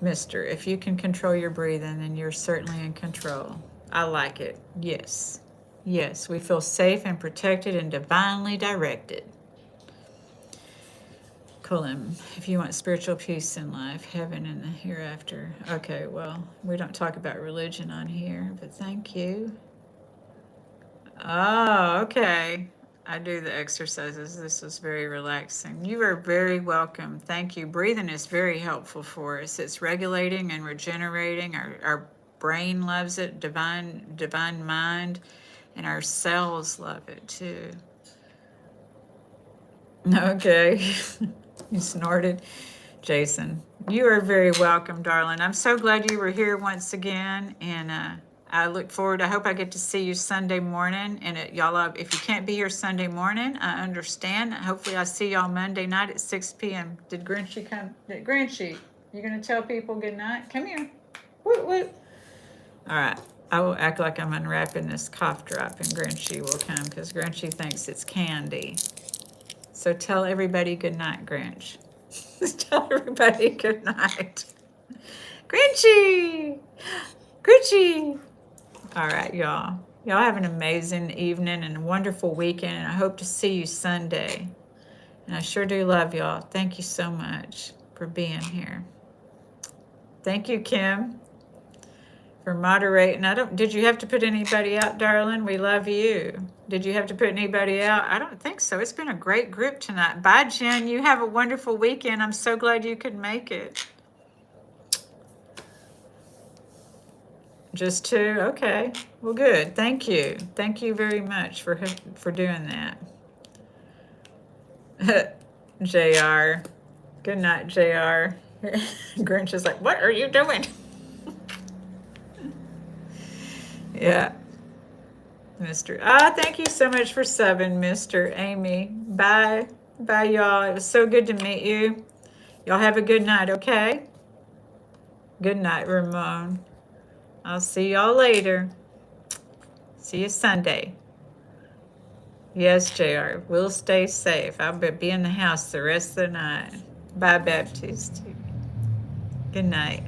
Mister, if you can control your breathing, then you're certainly in control. I like it. Yes. Yes, we feel safe and protected and divinely directed. Colin, if you want spiritual peace in life, heaven and the hereafter. Okay, well, we don't talk about religion on here, but thank you. Oh, okay. I do the exercises. This was very relaxing. You are very welcome. Thank you. Breathing is very helpful for us. It's regulating and regenerating. Our brain loves it, divine mind, and our cells love it too. Okay. You snorted. Jason, you are very welcome, darling. I'm so glad you were here once again, and I look forward. I hope I get to see you Sunday morning. And y'all, if you can't be here Sunday morning, I understand. Hopefully, I see y'all Monday night at 6 p.m. Did Grinchy come? Grinchy, you gonna tell people good night? Come here. Woot woot. All right. I will act like I'm unwrapping this cough drop, and Grinchy will come because Grinchy thinks it's candy. So tell everybody good night, Grinch. Tell everybody good night. Grinchy! Grinchy! All right, y'all. Y'all have an amazing evening and a wonderful weekend, and I hope to see you Sunday. And I sure do love y'all. Thank you so much for being here. Thank you, Kim, for moderating. Did you have to put anybody out, darling? We love you. Did you have to put anybody out? I don't think so. It's been a great group tonight. Bye, Jen. You have a wonderful weekend. I'm so glad you could make it. Just two? Okay. Well, good. Thank you. Thank you very much for doing that. JR. Good night, JR. Grinch is like, what are you doing? Yeah. Mr. Thank you so much for subbing, Mr. Amy. Bye. Bye, y'all. It was so good to meet you. Y'all have a good night, okay? Good night, Ramon. I'll see y'all later. See you Sunday. Yes, JR. We'll stay safe. I'll be in the house the rest of the night. Bye, Baptist. Good night.